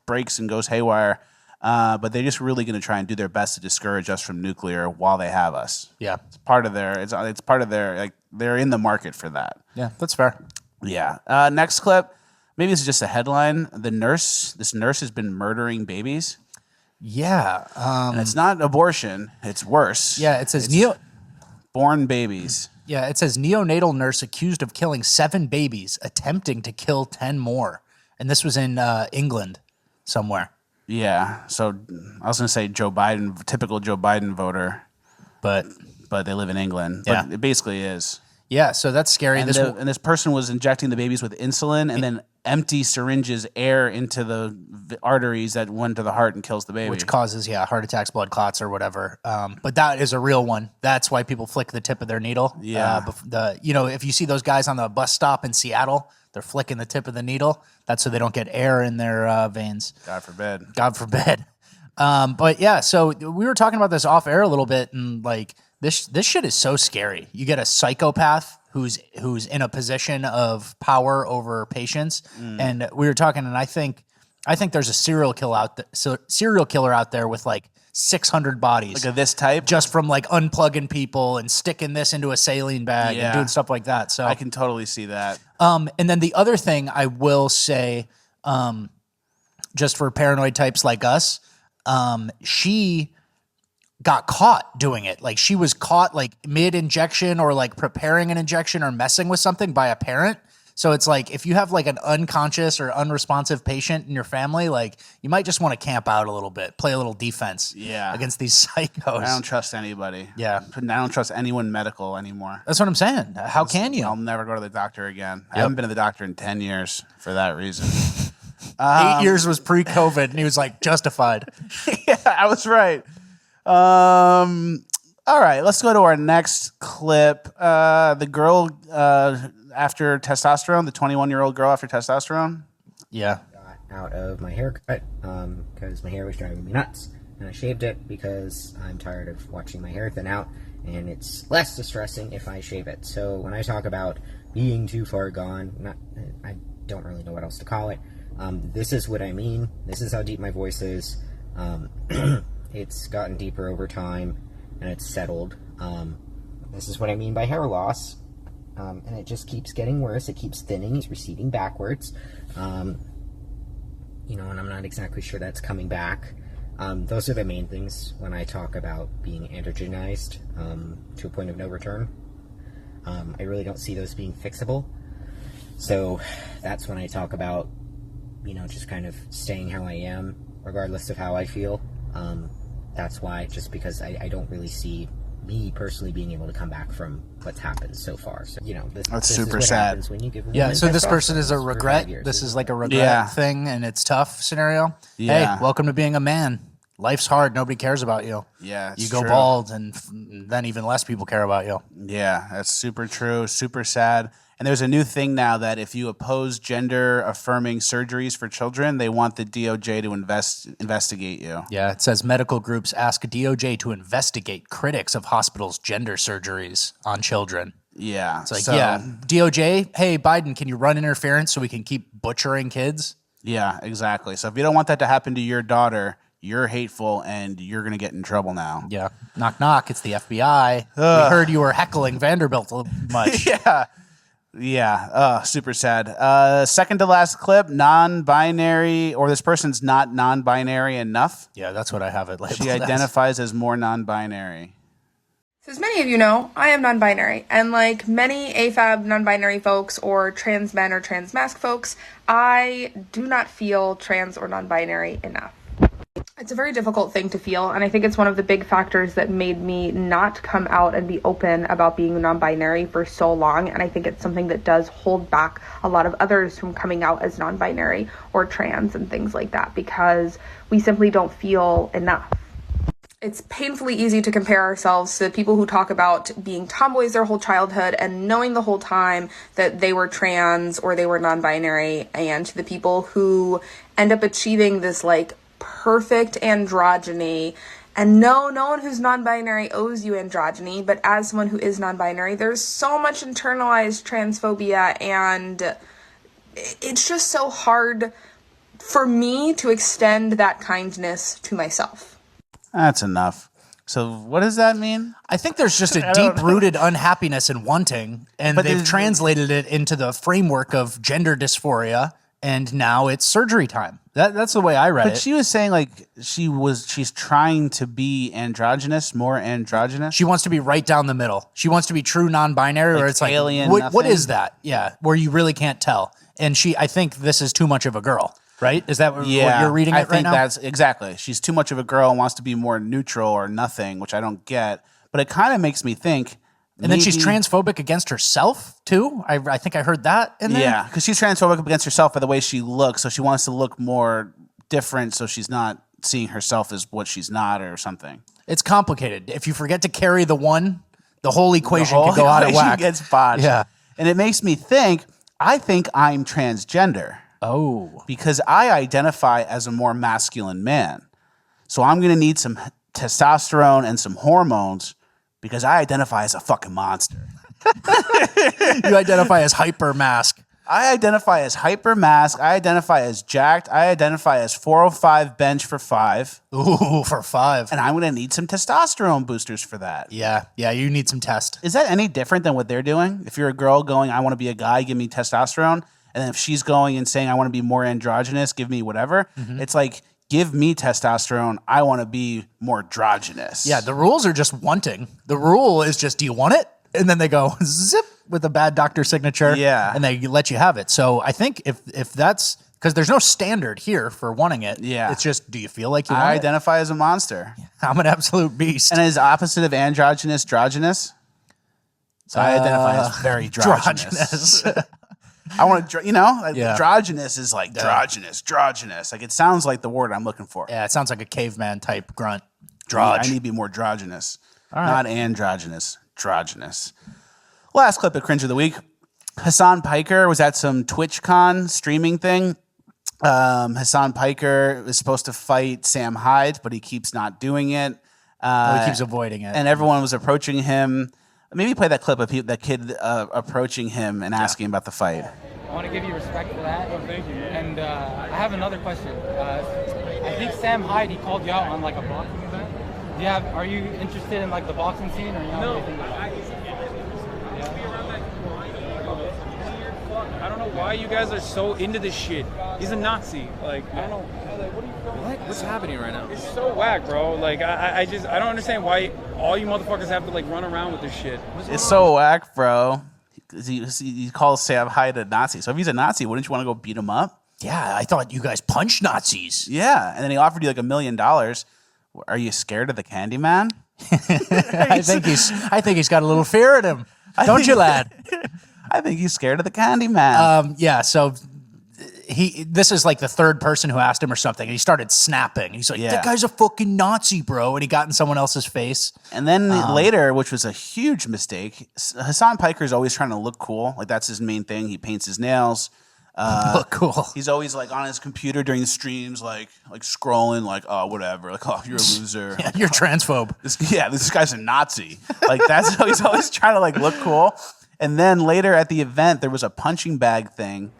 breaks and goes haywire. But they're just really going to try and do their best to discourage us from nuclear while they have us. Yeah, it's part of their. It's part of their. Like, they're in the market for that. Yeah, that's fair. Yeah. Next clip. Maybe this is just a headline. This nurse has been murdering babies. Yeah, and it's not abortion. It's worse. Yeah, it says born babies. Yeah, it says neonatal nurse accused of killing 7 babies, attempting to kill 10 more. And this was in England somewhere. Yeah, so I was going to say Joe Biden, typical Joe Biden voter, but they live in England. Yeah. But it basically is. Yeah, so that's scary. And this person was injecting the babies with insulin and then empty syringes air into the arteries that went to the heart and kills the baby. Which causes, heart attacks, blood clots, or whatever. But that is a real one. That's why people flick the tip of their needle. Yeah. If you see those guys on the bus stop in Seattle, they're flicking the tip of the needle. That's so they don't get air in their veins. God forbid. God forbid. But yeah, so we were talking about this off air a little bit, and like this shit is so scary. You get a psychopath who's in a position of power over patients, and we were talking, and I think there's a serial killer out there with like 600 bodies, like of this type, just from like unplugging people and sticking this into a saline bag and doing stuff like that. So I can totally see that. And then the other thing I will say, just for paranoid types like us, she got caught doing it. Like, she was caught like mid-injection or like preparing an injection or messing with something by a parent. So it's like, if you have like an unconscious or unresponsive patient in your family, like, you might just want to camp out a little bit, play a little defense against these psychos. I don't trust anybody. Yeah. I don't trust anyone medical anymore. That's what I'm saying. How can you? I'll never go to the doctor again. I haven't been to the doctor in 10 years for that reason. 8 years was pre-COVID, and he was like, justified. Yeah, I was right. All right, let's go to our next clip. The girl after testosterone, the 21-year-old girl after testosterone. Yeah. Got out of my haircut because my hair was driving me nuts. And I shaved it because I'm tired of watching my hair thin out, and it's less distressing if I shave it. So when I talk about being too far gone, I don't really know what else to call it. This is what I mean. This is how deep my voice is. It's gotten deeper over time, and it's settled. This is what I mean by hair loss. and it just keeps getting worse. It keeps thinning. He's receding backwards. You know, and I'm not exactly sure that's coming back. Those are the main things when I talk about being androgenized to a point of no return. I really don't see those being fixable. So that's when I talk about, you know, just kind of staying how I am, regardless of how I feel. That's why, just because I don't really see me personally being able to come back from what's happened so far. So, you know, that's this super is what sad. happens when you give a Yeah, woman so this testosterone person is a for 5 regret. years. This is like a regret thing, and it's tough scenario. Yeah. Hey, welcome to being a man. Life's hard. Nobody cares about you. Yeah, you it's go true. bald, and then even less people care about you. Yeah, that's super true, super sad. And there's a new thing now that if you oppose gender-affirming surgeries for children, they want the DOJ to investigate you. Yeah, it says medical groups ask DOJ to investigate critics of hospitals' gender surgeries on children. Yeah. It's like, yeah, DOJ, hey, Biden, can you run interference so we can keep butchering kids? Yeah, exactly. So if you don't want that to happen to your daughter, you're hateful and you're going to get in trouble now. Yeah. Knock, knock. It's the FBI. We heard you were heckling Vanderbilt a little much. Yeah. Yeah. Super sad. Second to last clip, non-binary, or this person's not non-binary enough. Yeah, that's what I have it labeled. She identifies as more non-binary. So as many of you know, I am non-binary, and like many AFAB non-binary folks or trans men or trans masc folks, I do not feel trans or non-binary enough. It's a very difficult thing to feel, and I think it's one of the big factors that made me not come out and be open about being non-binary for so long, and I think it's something that does hold back a lot of others from coming out as non-binary or trans and things like that, because we simply don't feel enough. It's painfully easy to compare ourselves to people who talk about being tomboys their whole childhood and knowing the whole time that they were trans or they were non-binary, and to the people who end up achieving this like perfect androgyny. And no one who's non-binary owes you androgyny, but as someone who is non-binary, there's so much internalized transphobia, and it's just so hard for me to extend that kindness to myself. That's enough. So what does that mean? I think there's just a deep-rooted unhappiness and wanting, and they've translated it into the framework of gender dysphoria, and now it's surgery time. That's the way I read it. But she was saying like she's trying to be androgynous, more androgynous. She wants to be right down the middle. She wants to be true non-binary, or it's like, alien, what is that? Yeah, where you really can't tell. And I think this is too much of a girl, right? Is that what you're reading I right think now? that's exactly. She's too much of a girl and wants to be more neutral or nothing, which I don't get. But it kind of makes me think. And then she's transphobic against herself, too? I think I heard that in there. Yeah, because she's transphobic against herself by the way she looks, so she wants to look more different so she's not seeing herself as what she's not or something. It's complicated. If you forget to carry the one, the whole equation can go out of whack. Gets botched. Yeah. And it makes me think, I think I'm transgender. Oh. Because I identify as a more masculine man. So I'm going to need some testosterone and some hormones because I identify as a fucking monster. You identify as hyper mask. I identify as hyper mask. I identify as jacked. I identify as 405 bench for 5. Ooh, for 5. And I'm going to need some testosterone boosters for that. Yeah, you need some test. Is that any different than what they're doing? If you're a girl going, I want to be a guy, give me testosterone. And then if she's going and saying, I want to be more androgynous, give me whatever. Mm-hmm. It's like, give me testosterone. I want to be more androgynous. Yeah, the rules are just wanting. The rule is just, do you want it? And then they go zip with a bad doctor signature. Yeah. And they let you have it. So I think if that's, because there's no standard here for wanting it. Yeah. It's just, do you feel like you want I it? identify as a monster. I'm an absolute beast. And is opposite of androgynous, androgynous? So I identify as very androgynous. I want to, androgynous is like androgynous. Like it sounds like the word I'm looking for. Yeah, it sounds like a caveman type grunt. I need to be more androgynous, not androgynous, androgynous. Last clip of Cringe of the Week. Hassan Piker was at some TwitchCon streaming thing. Hassan Piker is supposed to fight Sam Hyde, but he keeps not doing it. He keeps avoiding it. And everyone was approaching him. Maybe play that clip of that kid approaching him and asking about the fight. I want to give you respect for that. Oh, thank you. And I have another question. I think Sam Hyde, he called you out on like a boxing event. Are you interested in like the boxing scene or you know anything about it? why you guys are so into this shit. He's a Nazi. Like, I don't know. Like, what are you doing? What's happening right now? It's so whack, bro. Like, I don't understand why all you motherfuckers have to, like, run around with this shit. It's so whack, bro. He calls Sam Hyde a Nazi. So if he's a Nazi, wouldn't you want to go beat him up? Yeah, I thought you guys punched Nazis. Yeah, and then he offered you like $1 million. Are you scared of the Candyman? I think he's got a little fear in him. Don't you, lad? I think he's scared of the Candyman. Yeah, so this is like the third person who asked him or something, and he started snapping. He's like, that guy's a fucking Nazi, bro. And he got in someone else's face. And then later, which was a huge mistake, Hassan Piker's always trying to look cool. Like, that's his main thing. He paints his nails. Look cool. He's always like on his computer during the streams, like scrolling, like, oh, whatever, like, oh, you're a loser. Yeah, you're transphobe. This guy's a Nazi. Like, that's how he's always trying to like look cool. And then later at the event, there was a punching bag thing,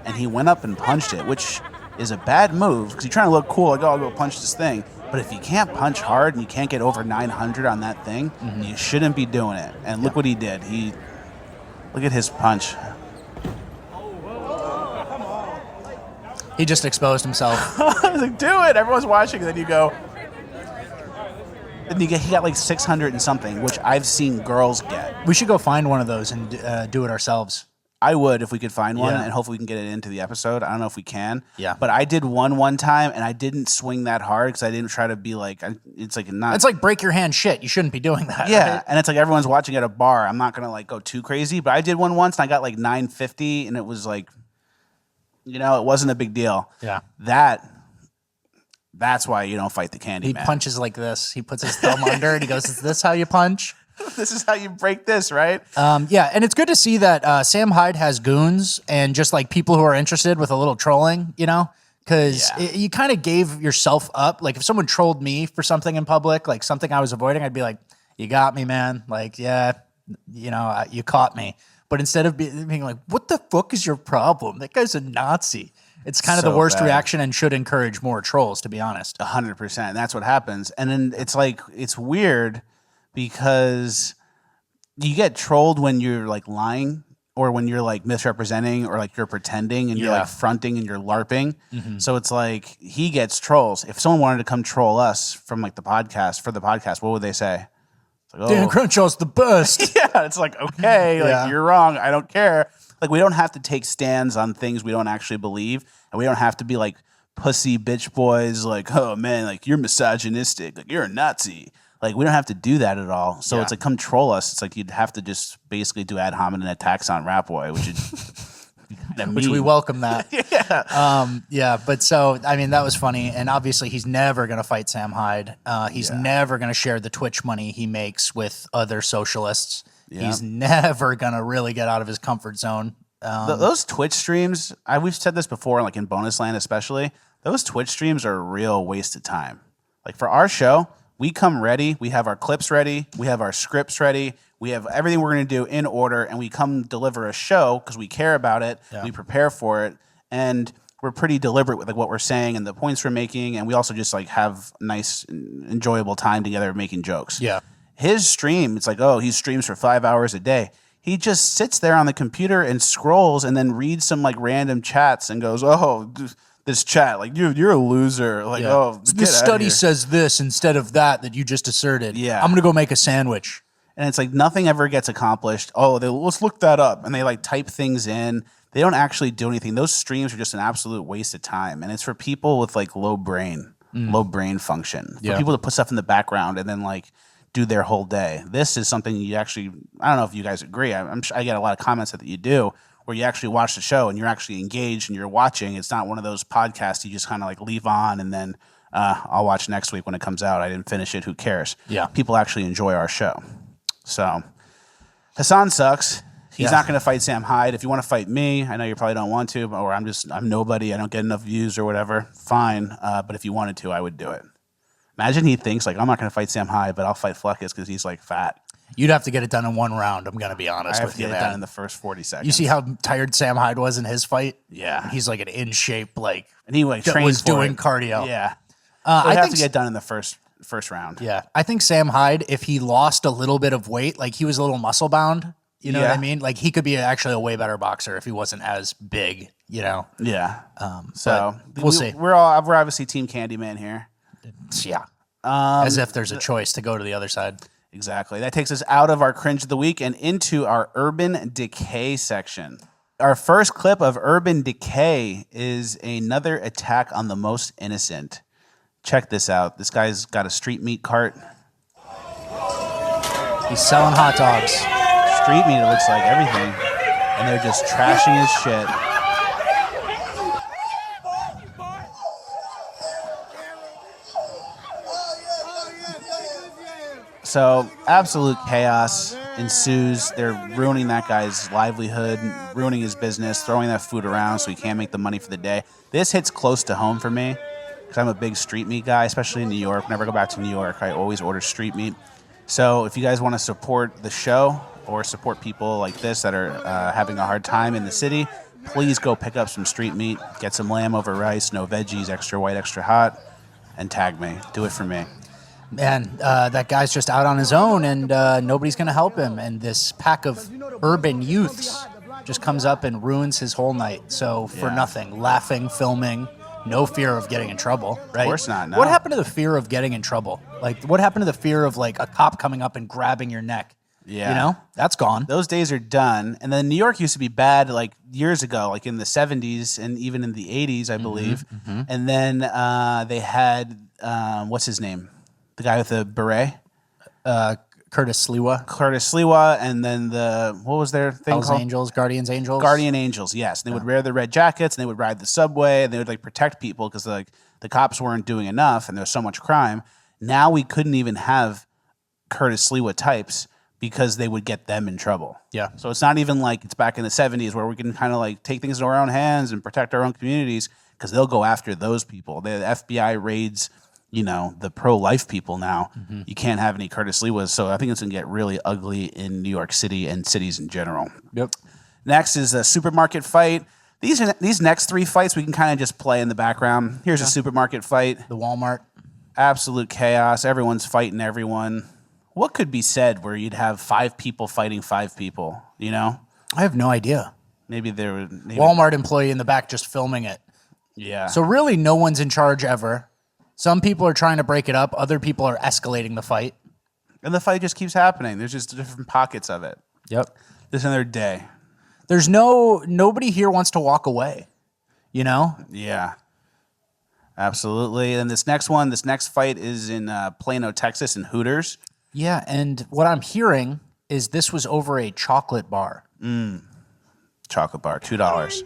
and he went up and punched it, which is a bad move because you're trying to look cool, like, oh, I'll go punch this thing. But if you can't punch hard and you can't get over 900 on that thing, you shouldn't be doing it. And look what he did. Look at his punch. He just exposed himself. I was like, do it. Everyone's watching. And then you go. And he got like 600 and something, which I've seen girls get. We should go find one of those and do it ourselves. I would if we could find one, Yeah. and hopefully we can get it into the episode. I don't know if we can. Yeah. But I did one time, and I didn't swing that hard because I didn't try to be like, it's like not. It's like break your hand shit. You shouldn't be doing that. Yeah, right? and it's like everyone's watching at a bar. I'm not going to like go too crazy, but I did one once, and I got like 950, and it was like, it wasn't a big deal. Yeah. That's why you don't fight the Candyman. He punches like this. He puts his thumb under and he goes, is this how you punch? This is how you break this, right? Yeah, and it's good to see that Sam Hyde has goons and just like people who are interested with a little trolling, because you kind of gave yourself up. Like if someone trolled me for something in public, like something I was avoiding, I'd be like, you got me, man. Like, yeah, you caught me. But instead of being like, what the fuck is your problem? That guy's a Nazi. It's kind of the worst reaction and should encourage more trolls, to be honest. 100%. That's what happens. And then it's like, it's weird because you get trolled when you're like lying or when you're like misrepresenting or like you're pretending and you're like fronting and you're LARPing. Mm-hmm. So it's like he gets trolls. If someone wanted to come troll us from like the podcast, what would they say? Like, Dan Crenshaw's the best. Yeah, it's like, okay, like you're wrong. I don't care. Like we don't have to take stands on things we don't actually believe, and we don't have to be like pussy bitch boys. Like, oh man, like you're misogynistic. Like you're a Nazi. Like we don't have to do that at all. So it's like, come troll us. It's like you'd have to just basically do ad hominem attacks on Rap Boy, which is which we welcome that. But so I mean that was funny, and obviously he's never going to fight Sam Hyde. He's never going to share the Twitch money he makes with other socialists. He's never going to really get out of his comfort zone. Those Twitch streams, we've said this before, like in Bonus Land especially, those Twitch streams are a real waste of time. Like for our show, we come ready, we have our clips ready, we have our scripts ready, we have everything we're going to do in order, and we come deliver a show because we care about it, we prepare for it, and we're pretty deliberate with like what we're saying and the points we're making, and we also just like have nice, enjoyable time together making jokes. Yeah. His stream, it's like, oh, he streams for 5 hours a day. He just sits there on the computer and scrolls and then reads some like random chats and goes, oh, this chat, like you're a loser. Like, oh, this study says this instead of that you just asserted. Yeah. I'm going to go make a sandwich. And it's like nothing ever gets accomplished. Oh, let's look that up. And they like type things in. They don't actually do anything. Those streams are just an absolute waste of time. And it's for people with like low brain function. For people to put stuff in the background and then like do their whole day. This is something you actually, I don't know if you guys agree. I get a lot of comments that you do where you actually watch the show and you're actually engaged and you're watching. It's not one of those podcasts you just kind of like leave on and then I'll watch next week when it comes out. I didn't finish it. Who cares? Yeah. People actually enjoy our show. So Hassan sucks. He's not going to fight Sam Hyde. If you want to fight me, I know you probably don't want to, or I'm nobody. I don't get enough views or whatever. Fine. But if you wanted to, I would do it. Imagine he thinks like, I'm not going to fight Sam Hyde, but I'll fight Fleckus because he's like fat. You'd have to get it done in one round. I'm going to be honest with you. I have to get it done in the first 40 seconds. You see how tired Sam Hyde was in his fight? Yeah. He's like an in shape, like, and he like trained was for doing it. cardio. Yeah. I have think to get done in the first round. Yeah. I think Sam Hyde, if he lost a little bit of weight, like he was a little muscle bound, You know what I mean? Like he could be actually a way better boxer if he wasn't as big, you know? Yeah. So we'll see. We're obviously Team Candyman here. Yeah. As if there's a choice to go to the other side. Exactly. That takes us out of our cringe of the week and into our urban decay section. Our first clip of urban decay is another attack on the most innocent. Check this out. This guy's got a street meat cart. He's selling hot dogs. Street meat, it looks like, everything. And they're just trashing his shit. So absolute chaos ensues. They're ruining that guy's livelihood, ruining his business, throwing that food around so he can't make the money for the day. This hits close to home for me because I'm a big street meat guy, especially in New York. Whenever I go back to New York, I always order street meat. So if you guys want to support the show or support people like this that are having a hard time in the city, please go pick up some street meat, get some lamb over rice, no veggies, extra white, extra hot, and tag me. Do it for me. Man, that guy's just out on his own, and nobody's going to help him. And this pack of urban youths just comes up and ruins his whole night. So for nothing, laughing, filming, no fear of getting in trouble, right? Of course not, no. What happened to the fear of getting in trouble? Like, what happened to the fear of, like, a cop coming up and grabbing your neck? Yeah. You know? That's gone. Those days are done. And then New York used to be bad, like, years ago, like in the 70s and even in the 80s, I believe. And then they had, what's his name? The guy with the beret? Curtis Sliwa. Curtis Sliwa, and then what was their thing Hell's called? Angels, Guardian Angels. Guardian Angels, yes. And they would wear the red jackets, and they would ride the subway, and they would like protect people because like the cops weren't doing enough, and there was so much crime. Now we couldn't even have Curtis Sliwa types because they would get them in trouble. Yeah. So it's not even like it's back in the 70s where we can kind of like take things into our own hands and protect our own communities because they'll go after those people. The FBI raids, you know, the pro-life people now. You can't have any Curtis Sliwas. So I think it's going to get really ugly in New York City and cities in general. Yep. Next is a supermarket fight. These next three fights we can kind of just play in the background. Here's a supermarket fight. The Walmart. Absolute chaos. Everyone's fighting everyone. What could be said where you'd have 5 people fighting 5 people, you know? I have no idea. Maybe there would... Walmart employee in the back just filming it. Yeah. So really no one's in charge ever. Some people are trying to break it up. Other people are escalating the fight. And the fight just keeps happening. There's just different pockets of it. Yep. This another day. There's nobody here wants to walk away, you know? Yeah. Absolutely. And this next fight is in Plano, Texas, in Hooters. Yeah, and what I'm hearing is this was over a chocolate bar. Chocolate bar, $2.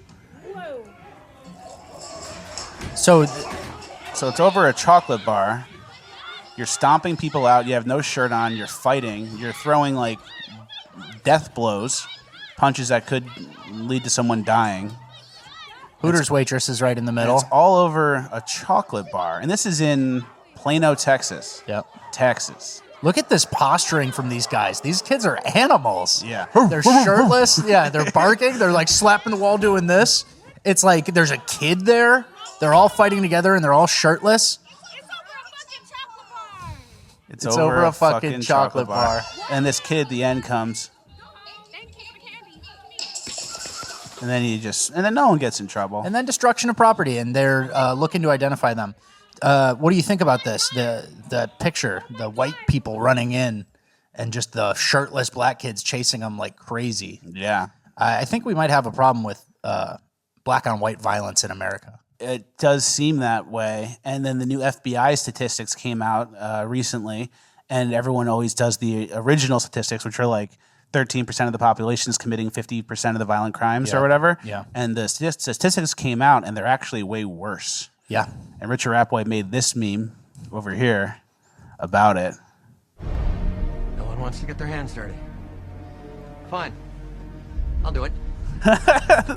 So it's over a chocolate bar. You're stomping people out. You have no shirt on. You're fighting. You're throwing like death blows, punches that could lead to someone dying. Hooters waitress is right in the middle. It's all over a chocolate bar. And this is in Plano, Texas. Yep. Texas. Look at this posturing from these guys. These kids are animals. Yeah. They're shirtless. Yeah, they're barking. They're like slapping the wall doing this. It's like there's a kid there. They're all fighting together and they're all shirtless. It's over a fucking chocolate bar. And this kid at the end comes. And then no one gets in trouble. And then destruction of property, and they're looking to identify them. What do you think about this? The picture, the white people running in, and just the shirtless black kids chasing them like crazy. Yeah. I think we might have a problem with black on white violence in America. It does seem that way. And then the new FBI statistics came out recently, and everyone always does the original statistics, which are like 13% of the population is committing 50% of the violent crimes or whatever. Yeah. And the statistics came out, and they're actually way worse. Yeah. And Richard Rappway made this meme over here about it. No one wants to get their hands dirty. Fine. I'll do it.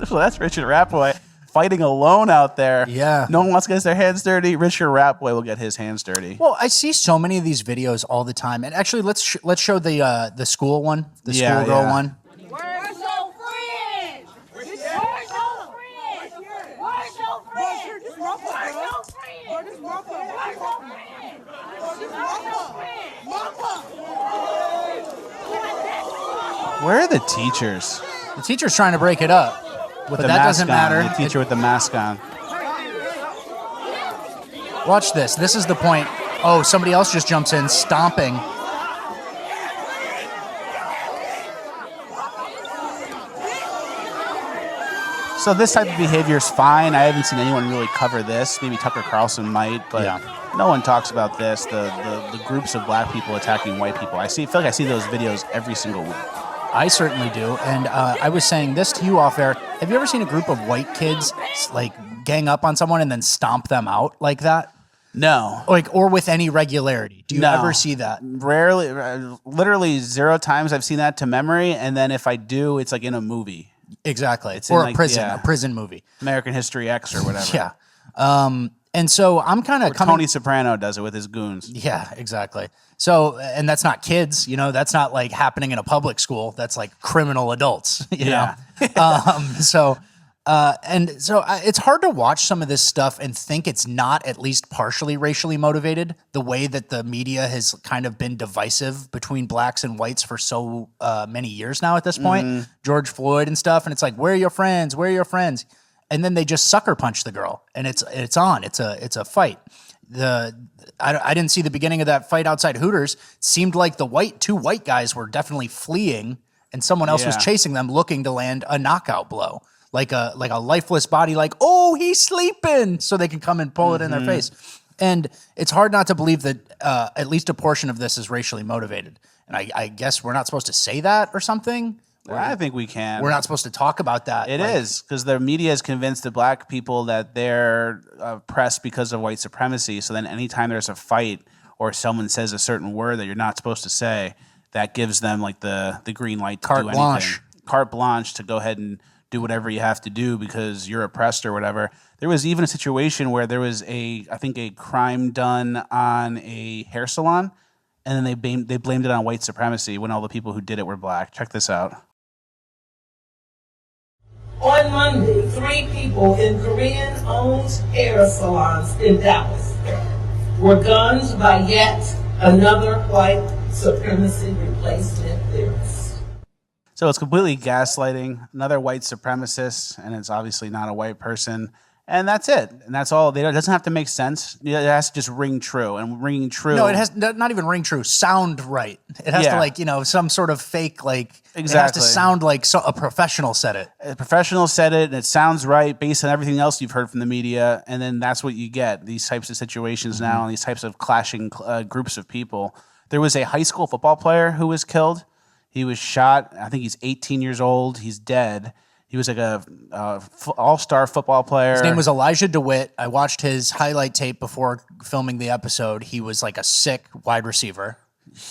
So that's Richard Rappway fighting alone out there. Yeah. No one wants to get their hands dirty. Richard Rappway will get his hands dirty. Well, I see so many of these videos all the time. And actually, let's show the school one, the schoolgirl one. Where are the teachers? The teacher's trying to break it up. With but the that mask doesn't on. matter. The teacher with the mask on. Watch this. This is the point. Oh, somebody else just jumps in, stomping. So this type of behavior is fine. I haven't seen anyone really cover this. Maybe Tucker Carlson might, but no one talks about this. The groups of black people attacking white people. I feel like I see those videos every single week. I certainly do. And I was saying this to you off air. Have you ever seen a group of white kids like gang up on someone and then stomp them out like that? No. Like, or with any regularity. Do you No. ever see that? Rarely, literally 0 times I've seen that to memory. And then if I do, it's like in a movie. Exactly. It's or in, a prison movie. American History X or whatever. Yeah. And so I'm kind of Tony Soprano does it with his goons. Yeah, exactly. So, and that's not kids, that's not like happening in a public school. That's like criminal adults, you know? It's hard to watch some of this stuff and think it's not at least partially racially motivated, the way that the media has kind of been divisive between blacks and whites for so many years now at this point. George Floyd and stuff. And it's like, where are your friends? Where are your friends? And then they just sucker punch the girl and it's on. It's a fight. I didn't see the beginning of that fight outside Hooters. It seemed like the two white guys were definitely fleeing and someone else was chasing them looking to land a knockout blow. Like a lifeless body, like, oh, he's sleeping, so they can come and pull it in their face. And it's hard not to believe that at least a portion of this is racially motivated. And I guess we're not supposed to say that or something. Well, I think we can. We're not supposed to talk about that. It is, because the media is convinced the black people that they're oppressed because of white supremacy. So then anytime there's a fight or someone says a certain word that you're not supposed to say, that gives them like the green light to do anything. Carte blanche to go ahead and do whatever you have to do because you're oppressed or whatever. There was even a situation where there was I think a crime done on a hair salon, and then they blamed it on white supremacy when all the people who did it were black. Check this out. On Monday, 3 people in Korean-owned hair salons in Dallas were gunned by yet another white supremacy replacement theorist. So it's completely gaslighting, another white supremacist, and it's obviously not a white person. And that's it. And that's all. It doesn't have to make sense. It has to just ring true. And ringing true. No, it has not even ring true. Sound right. It has to some sort of fake Exactly. It has to sound like a professional said it. A professional said it, and it sounds right based on everything else you've heard from the media. And then that's what you get. These types of situations now, and these types of clashing groups of people. There was a high school football player who was killed. He was shot. I think he's 18 years old. He's dead. He was like a all-star football player. His name was Elijah DeWitt. I watched his highlight tape before filming the episode. He was like a sick wide receiver.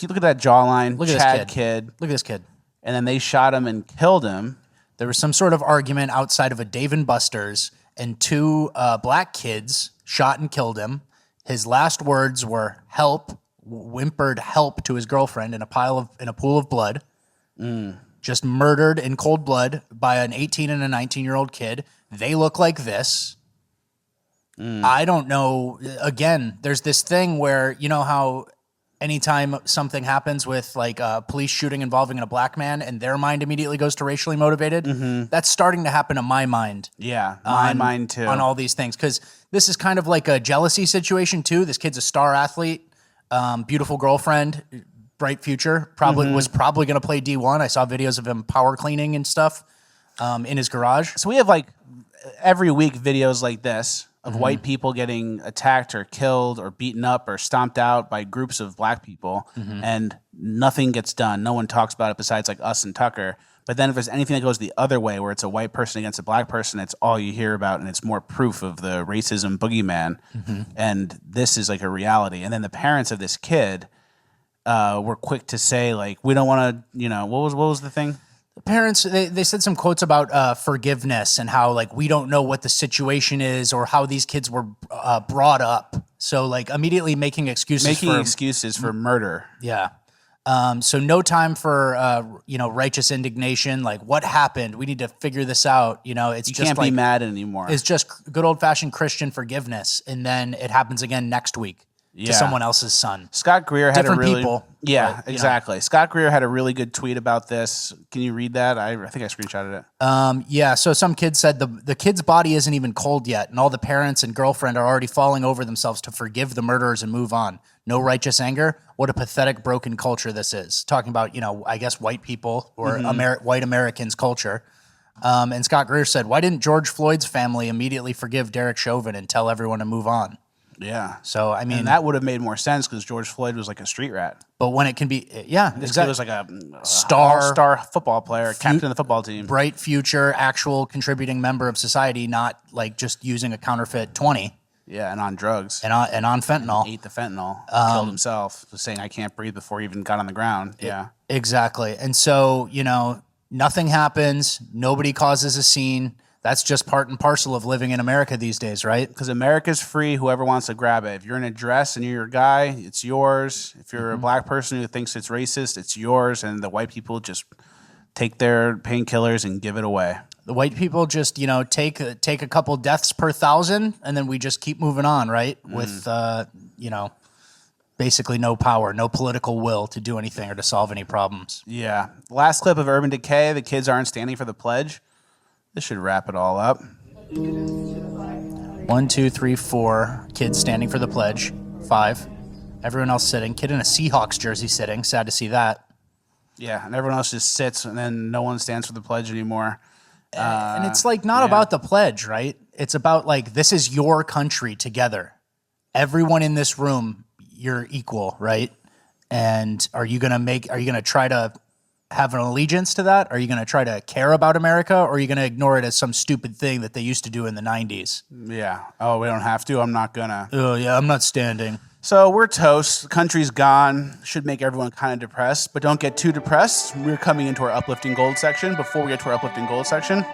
Look at that jawline. Look at Chad this kid. Look at this kid. And then they shot him and killed him. There was some sort of argument outside of a Dave & Buster's, and 2 black kids shot and killed him. His last words were "help," whimpered "help" to his girlfriend in a pool of blood. Just murdered in cold blood by an 18 and a 19-year-old kid. They look like this. I don't know. Again, there's this thing where, you know how anytime something happens with like a police shooting involving a black man and their mind immediately goes to racially motivated? That's starting to happen to my mind. Yeah, my mind too. On all these things. Because this is kind of like a jealousy situation too. This kid's a star athlete, beautiful girlfriend, bright future, was probably going to play D1. I saw videos of him power cleaning and stuff in his garage. So we have like every week videos like this of white people getting attacked or killed or beaten up or stomped out by groups of black people, and nothing gets done. No one talks about it besides like us and Tucker. But then if there's anything that goes the other way where it's a white person against a black person, it's all you hear about, and it's more proof of the racism boogeyman. And this is like a reality. And then the parents of this kid were quick to say, like, we don't want to, what was the thing? The parents, they said some quotes about forgiveness and how, like, we don't know what the situation is or how these kids were brought up. So, like, immediately making excuses for murder. Yeah. So no time for, righteous indignation. Like, what happened? We need to figure this out. It's you just can't be mad anymore. It's just good old-fashioned Christian forgiveness. And then it happens again next week. to someone else's son. Scott Greer had Different a really people. Yeah, but, exactly. Scott Greer had a really good tweet about this. Can you read that? I think I screenshotted it. Yeah, so some kid said the kid's body isn't even cold yet, and all the parents and girlfriend are already falling over themselves to forgive the murderers and move on. No righteous anger? What a pathetic, broken culture this is. Talking about, I guess white people or white Americans' culture. And Scott Greer said, why didn't George Floyd's family immediately forgive Derek Chauvin and tell everyone to move on? Yeah. So, I mean, and that would have made more sense because George Floyd was like a street rat. But when it can be, This kid was like a star football player, captain of the football team. Bright future, actual contributing member of society, not like just using a counterfeit 20. Yeah, and on drugs. And on fentanyl. Ate the fentanyl. Killed himself. Was saying, I can't breathe before he even got on the ground. Yeah. Exactly. And so, nothing happens. Nobody causes a scene. That's just part and parcel of living in America these days, right? Because America's free. Whoever wants to grab it. If you're in a dress and you're a guy, it's yours. If you're a black person who thinks it's racist, it's yours. And the white people just take their painkillers and give it away. The white people just, take a couple deaths per 1,000, and then we just keep moving on, right? With, basically no power, no political will to do anything or to solve any problems. Yeah. Last clip of Urban Decay. The kids aren't standing for the pledge. This should wrap it all up. 1, 2, 3, 4 kids standing for the pledge. 5. Everyone else sitting. Kid in a Seahawks jersey sitting. Sad to see that. Yeah, and everyone else just sits, and then no one stands for the pledge anymore. And it's like not about the pledge, right? It's about like, this is your country together. Everyone in this room, you're equal, right? And are you going to try to have an allegiance to that? Are you going to try to care about America, or are you going to ignore it as some stupid thing that they used to do in the 90s? Yeah. Oh, we don't have to? I'm not going to. Oh, yeah, I'm not standing. So we're toast. The country's gone. Should make everyone kind of depressed, but don't get too depressed. We're coming into our Uplifting Gold section. Before we get to our Uplifting Gold section,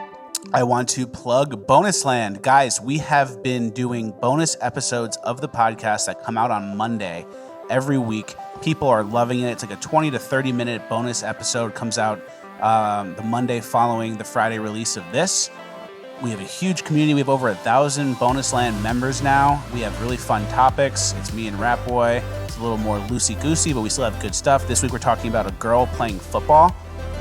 I want to plug Bonus Land. Guys, we have been doing bonus episodes of the podcast that come out on Monday every week. People are loving it. It's like a 20 to 30 minute bonus episode. Comes out the Monday following the Friday release of this. We have a huge community. We have over 1,000 Bonus Land members now. We have really fun topics. It's me and Rat Boy. It's a little more loosey-goosey, but we still have good stuff. This week we're talking about a girl playing football.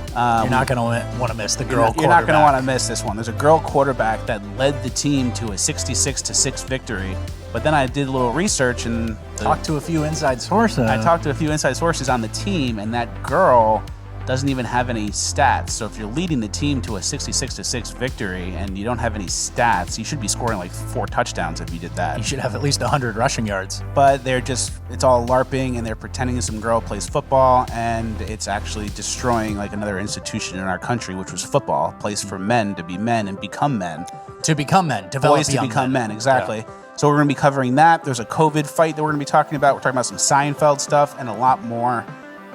You're not going to want to miss the girl quarterback. You're not going to want to miss this one. There's a girl quarterback that led the team to a 66-6 victory. But then I did a little research and talked to a few inside sources. I talked to a few inside sources on the team, and that girl doesn't even have any stats. So if you're leading the team to a 66-6 victory and you don't have any stats, you should be scoring like 4 touchdowns if you did that. You should have at least 100 rushing yards. But it's all LARPing, and they're pretending some girl plays football, and it's actually destroying like another institution in our country, which was football, a place for men to be men and become men. To become men, develop boys to become men, exactly. Yeah. So we're going to be covering that. There's a COVID fight that we're going to be talking about. We're talking about some Seinfeld stuff and a lot more.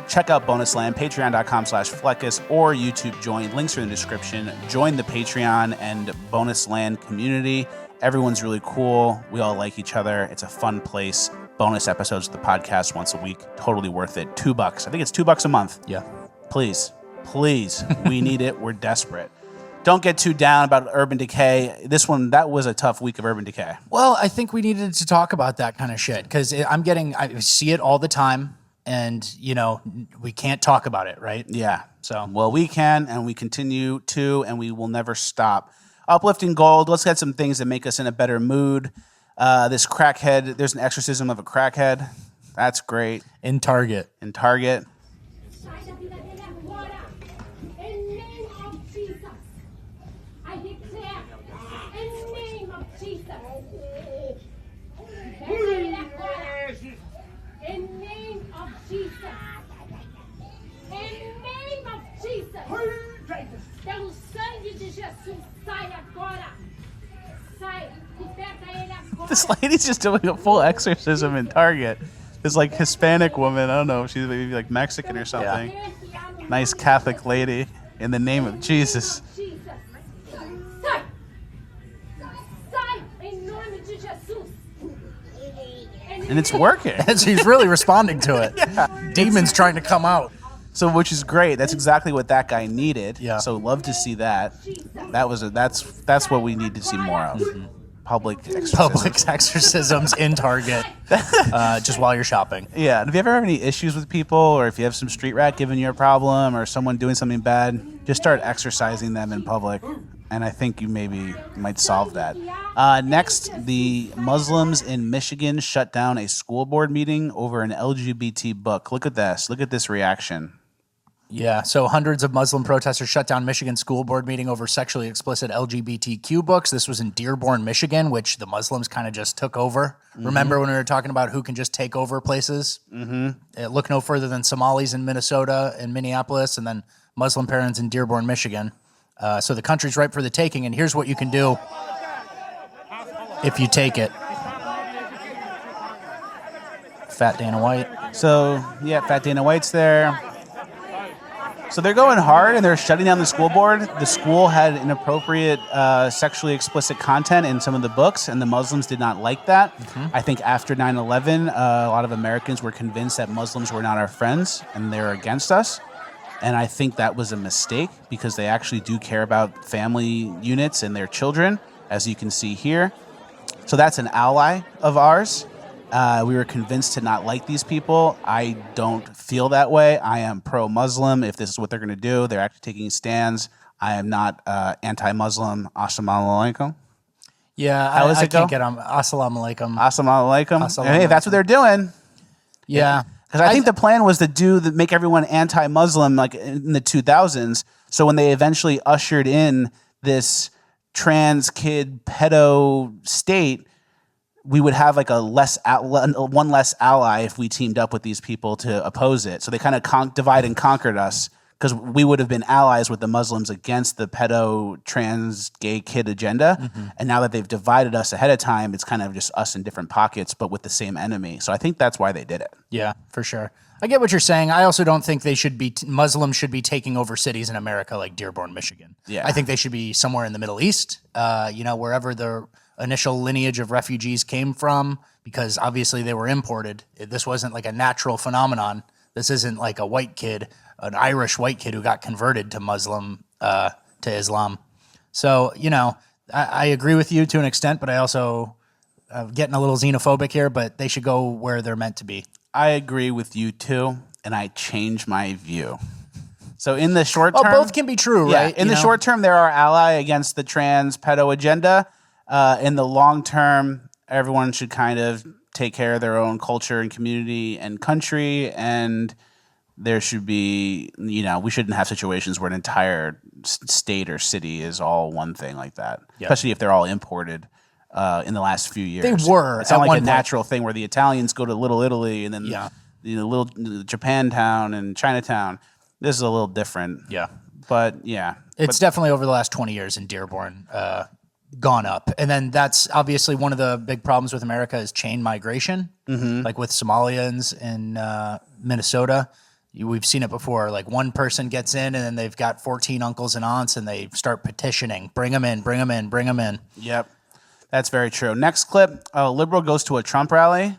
Check out Bonus Land, patreon.com/Fleckus, or YouTube join. Links are in the description. Join the Patreon and Bonus Land community. Everyone's really cool. We all like each other. It's a fun place. Bonus episodes of the podcast once a week. Totally worth it. $2. I think it's $2 a month. Yeah. Please. We need it. We're desperate. Don't get too down about Urban Decay. That was a tough week of Urban Decay. Well, I think we needed to talk about that kind of shit because I see it all the time. And, we can't talk about it, right? Yeah. So, well, we can, and we continue to, and we will never stop. Uplifting Gold. Let's get some things that make us in a better mood. This crackhead, there's an exorcism of a crackhead. That's great. In Target. Pelo sangue de Jesus, sai agora! Sai, liberta ele agora! This lady's just doing a full exorcism in Target. This like Hispanic woman, I don't know, she's maybe like Mexican or something. Nice Catholic lady in the name of Jesus. Sai! Sai, em nome de Jesus! And it's working. She's really responding to it. Yeah. Demons trying to come out. So, which is great. That's exactly what that guy needed. Yeah. So, love to see that. That's what we need to see more of. Mm-hmm. public exorcisms. Public exorcisms in Target, just while you're shopping. Yeah. And if you ever have any issues with people, or if you have some street rat giving you a problem, or someone doing something bad, just start exorcising them in public. And I think you maybe might solve that. Next, the Muslims in Michigan shut down a school board meeting over an LGBT book. Look at this. Look at this reaction. Yeah, so hundreds of Muslim protesters shut down Michigan school board meeting over sexually explicit LGBTQ books. This was in Dearborn, Michigan, which the Muslims kind of just took over. Mm-hmm. Remember when we were talking about who can just take over places? Mm-hmm. Look no further than Somalis in Minnesota and Minneapolis, and then Muslim parents in Dearborn, Michigan. So the country's ripe for the taking, and here's what you can do if you take it. Fat Dana White. So, yeah, Fat Dana White's there. So they're going hard, and they're shutting down the school board. The school had inappropriate sexually explicit content in some of the books, and the Muslims did not like that. Mm-hmm. I think after 9/11, a lot of Americans were convinced that Muslims were not our friends, and they're against us. And I think that was a mistake, because they actually do care about family units and their children, as you can see here. So that's an ally of ours. We were convinced to not like these people. I don't feel that way. I am pro-Muslim. If this is what they're going to do, they're actually taking stands. I am not anti-Muslim. Assalamu alaikum. Yeah, How does I it go? can't get them. Assalamu alaikum. Assalamu alaikum. Assalamu Hey, that's what they're doing. Yeah. Because I think the plan was to make everyone anti-Muslim, like in the 2000s. So when they eventually ushered in this trans kid pedo state, we would have like one less ally if we teamed up with these people to oppose it. So they kind of divide and conquered us, because we would have been allies with the Muslims against the pedo trans gay kid agenda. Mm-hmm. And now that they've divided us ahead of time, it's kind of just us in different pockets, but with the same enemy. So I think that's why they did it. Yeah, for sure. I get what you're saying. I also don't think Muslims should be taking over cities in America like Dearborn, Michigan. Yeah. I think they should be somewhere in the Middle East, wherever the initial lineage of refugees came from, because obviously they were imported. This wasn't like a natural phenomenon. This isn't like a white kid, an Irish white kid who got converted to to Islam. So, I agree with you to an extent, but I also getting a little xenophobic here, but they should go where they're meant to be. I agree with you too, and I change my view. So in the short term... both can be true, right? In the short term, they're our ally against the trans pedo agenda. In the long term, everyone should kind of take care of their own culture and community and country, and there should be, we shouldn't have situations where an entire state or city is all one thing like that, especially if they're all imported in the last few years. They were. It's not like a natural thing where the Italians go to Little Italy and then little Japantown and Chinatown. This is a little different. Yeah. But, yeah. It's definitely over the last 20 years in Dearborn gone up. And then that's obviously one of the big problems with America is chain migration, like with Somalians in Minnesota. We've seen it before. Like one person gets in and then they've got 14 uncles and aunts and they start petitioning. Bring them in, bring them in, bring them in. Yep. That's very true. Next clip, a liberal goes to a Trump rally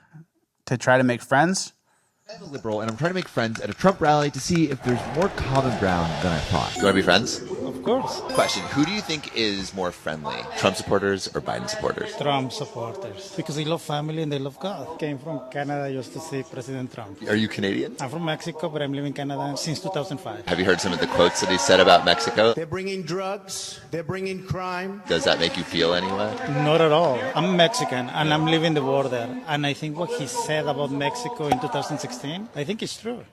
to try to make friends. I'm a liberal, and I'm trying to make friends at a Trump rally to see if there's more common ground than I thought. You want to be friends? Of course. Question, who do you think is more friendly, Trump supporters or Biden supporters? Trump supporters. Because they love family and they love God. Came from Canada just to see President Trump. Are you Canadian? I'm from Mexico, but I'm living in Canada since 2005. Have you heard some of the quotes that he said about Mexico? They're bringing drugs. They're bringing crime. Does that make you feel anyway? Not at all. I'm Mexican, and I'm living the border. And I think what he said about Mexico in 2016, I think it's true.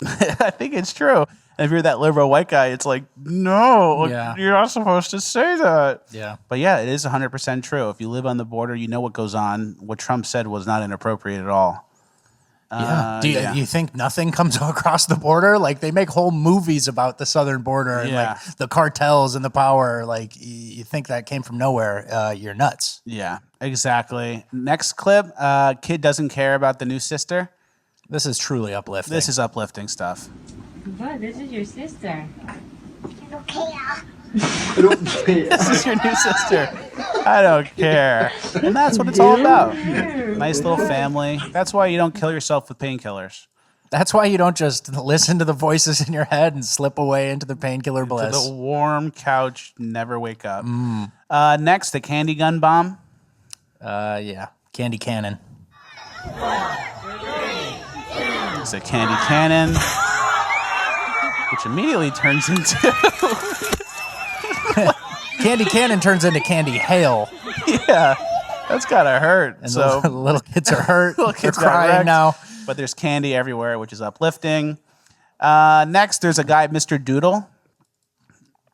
I think it's true. And if you're that liberal white guy, it's like, no, you're not supposed to say that. Yeah. But yeah, it is 100% true. If you live on the border, you know what goes on. What Trump said was not inappropriate at all. Do you think nothing comes across the border? Like they make whole movies about the southern border and like the cartels and the power. Like you think that came from nowhere. You're nuts. Yeah, exactly. Next clip, kid doesn't care about the new sister. This is truly uplifting. This is uplifting stuff. But this is your sister. I don't care. I don't care. This is your new sister. I don't care. And that's what it's all about. Nice little family. That's why you don't kill yourself with painkillers. That's why you don't just listen to the voices in your head and slip away into the painkiller bliss. To the warm couch, never wake up. Next, the candy gun bomb. Yeah, candy cannon. It's a candy cannon, which immediately turns into... Candy cannon turns into candy hail. Yeah, that's gotta hurt. And so the little kids are hurt. Little kids They're got crying wrecked. now. But there's candy everywhere, which is uplifting. Next, there's a guy, Mr. Doodle.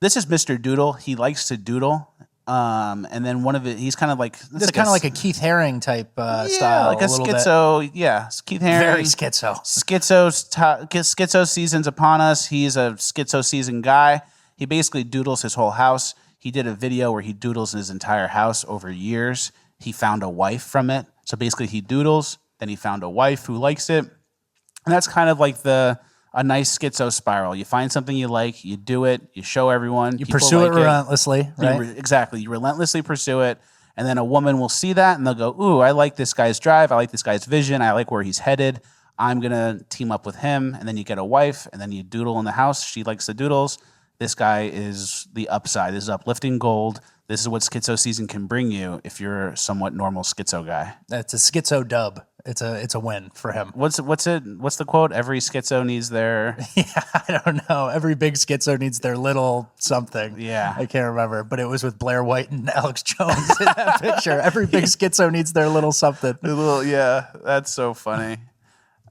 This is Mr. Doodle. He likes to doodle. And then one of it, he's kind of like... This is kind of like a Keith Haring type style. Like a schizo. Yeah, Keith Haring. Very schizo. Schizo season's upon us. He's a schizo season guy. He basically doodles his whole house. He did a video where he doodles his entire house over years. He found a wife from it. So basically he doodles, then he found a wife who likes it. And that's kind of like a nice schizo spiral. You find something you like, you do it, you show everyone. You pursue it relentlessly, right? Exactly. You relentlessly pursue it. And then a woman will see that and they'll go, ooh, I like this guy's drive. I like this guy's vision. I like where he's headed. I'm going to team up with him. And then you get a wife and then you doodle in the house. She likes the doodles. This guy is the upside. This is uplifting gold. This is what schizo season can bring you if you're a somewhat normal schizo guy. It's a schizo dub. It's a win for him. What's the quote? Every schizo needs their... Yeah, I don't know. Every big schizo needs their little something. Yeah. I can't remember, but it was with Blair White and Alex Jones in that picture. Every big schizo needs their little something. Yeah, that's so funny.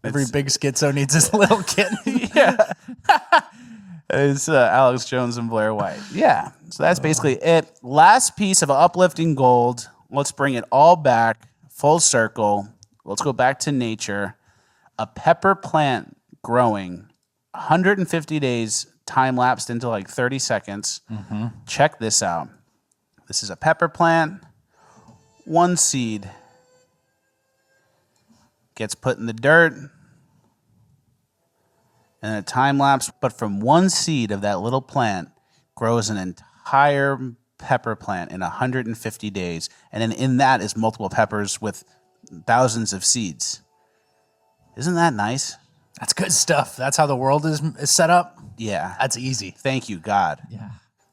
Every big schizo needs his little kitten. Yeah. It's Alex Jones and Blair White. Yeah. So that's basically it. Last piece of uplifting gold. Let's bring it all back, full circle. Let's go back to nature. A pepper plant growing 150 days, time lapsed into like 30 seconds. Mm-hmm. Check this out. This is a pepper plant. One seed gets put in the dirt. And a time lapse, but from one seed of that little plant grows an entire pepper plant in 150 days. And then in that is multiple peppers with thousands of seeds. Isn't that nice? That's good stuff. That's how the world is set up. Yeah. That's easy. Thank you, God. Yeah.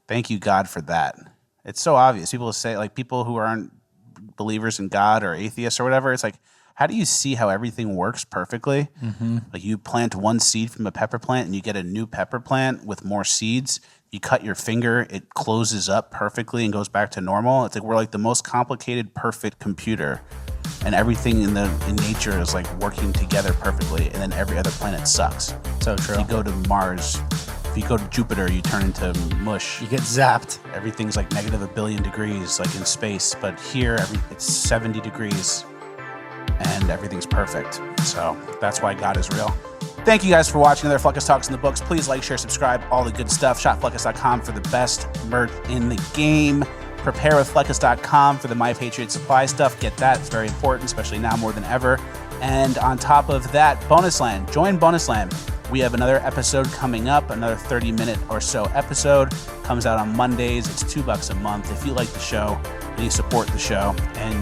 Thank you, God, for that. It's so obvious. People say, like, people who aren't believers in God or atheists or whatever, it's like, how do you see how everything works perfectly? Mm-hmm. Like you plant one seed from a pepper plant and you get a new pepper plant with more seeds. You cut your finger, it closes up perfectly and goes back to normal. It's like we're like the most complicated, perfect computer. And everything in nature is like working together perfectly. And then every other planet sucks. So true. If you go to Mars, if you go to Jupiter, you turn into mush. You get zapped. Everything's like negative 1 billion degrees, like in space. But here, it's 70 degrees. And everything's perfect. So that's why God is real. Thank you guys for watching another Fleckus Talks in the Books. Please like, share, subscribe, all the good stuff. ShopFleckus.com for the best merch in the game. Preparewithfleckus.com for the My Patriot Supply stuff. Get that. It's very important, especially now more than ever. And on top of that, Bonus Land. Join Bonus Land. We have another episode coming up, another 30-minute or so episode. Comes out on Mondays. It's $2 a month. If you like the show and you support the show and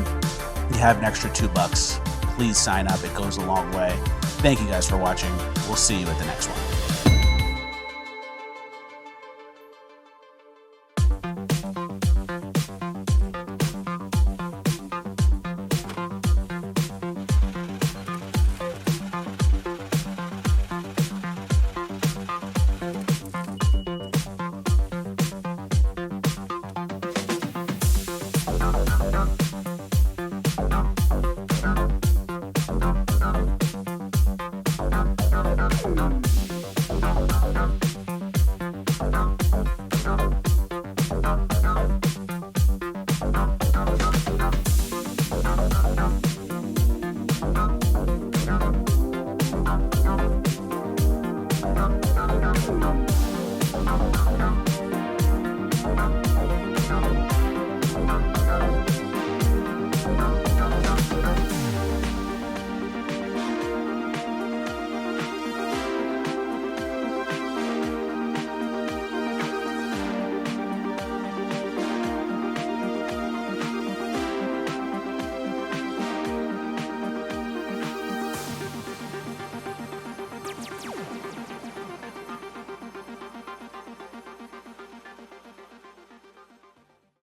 you have an extra $2, please sign up. It goes a long way. Thank you guys for watching. We'll see you at the next one.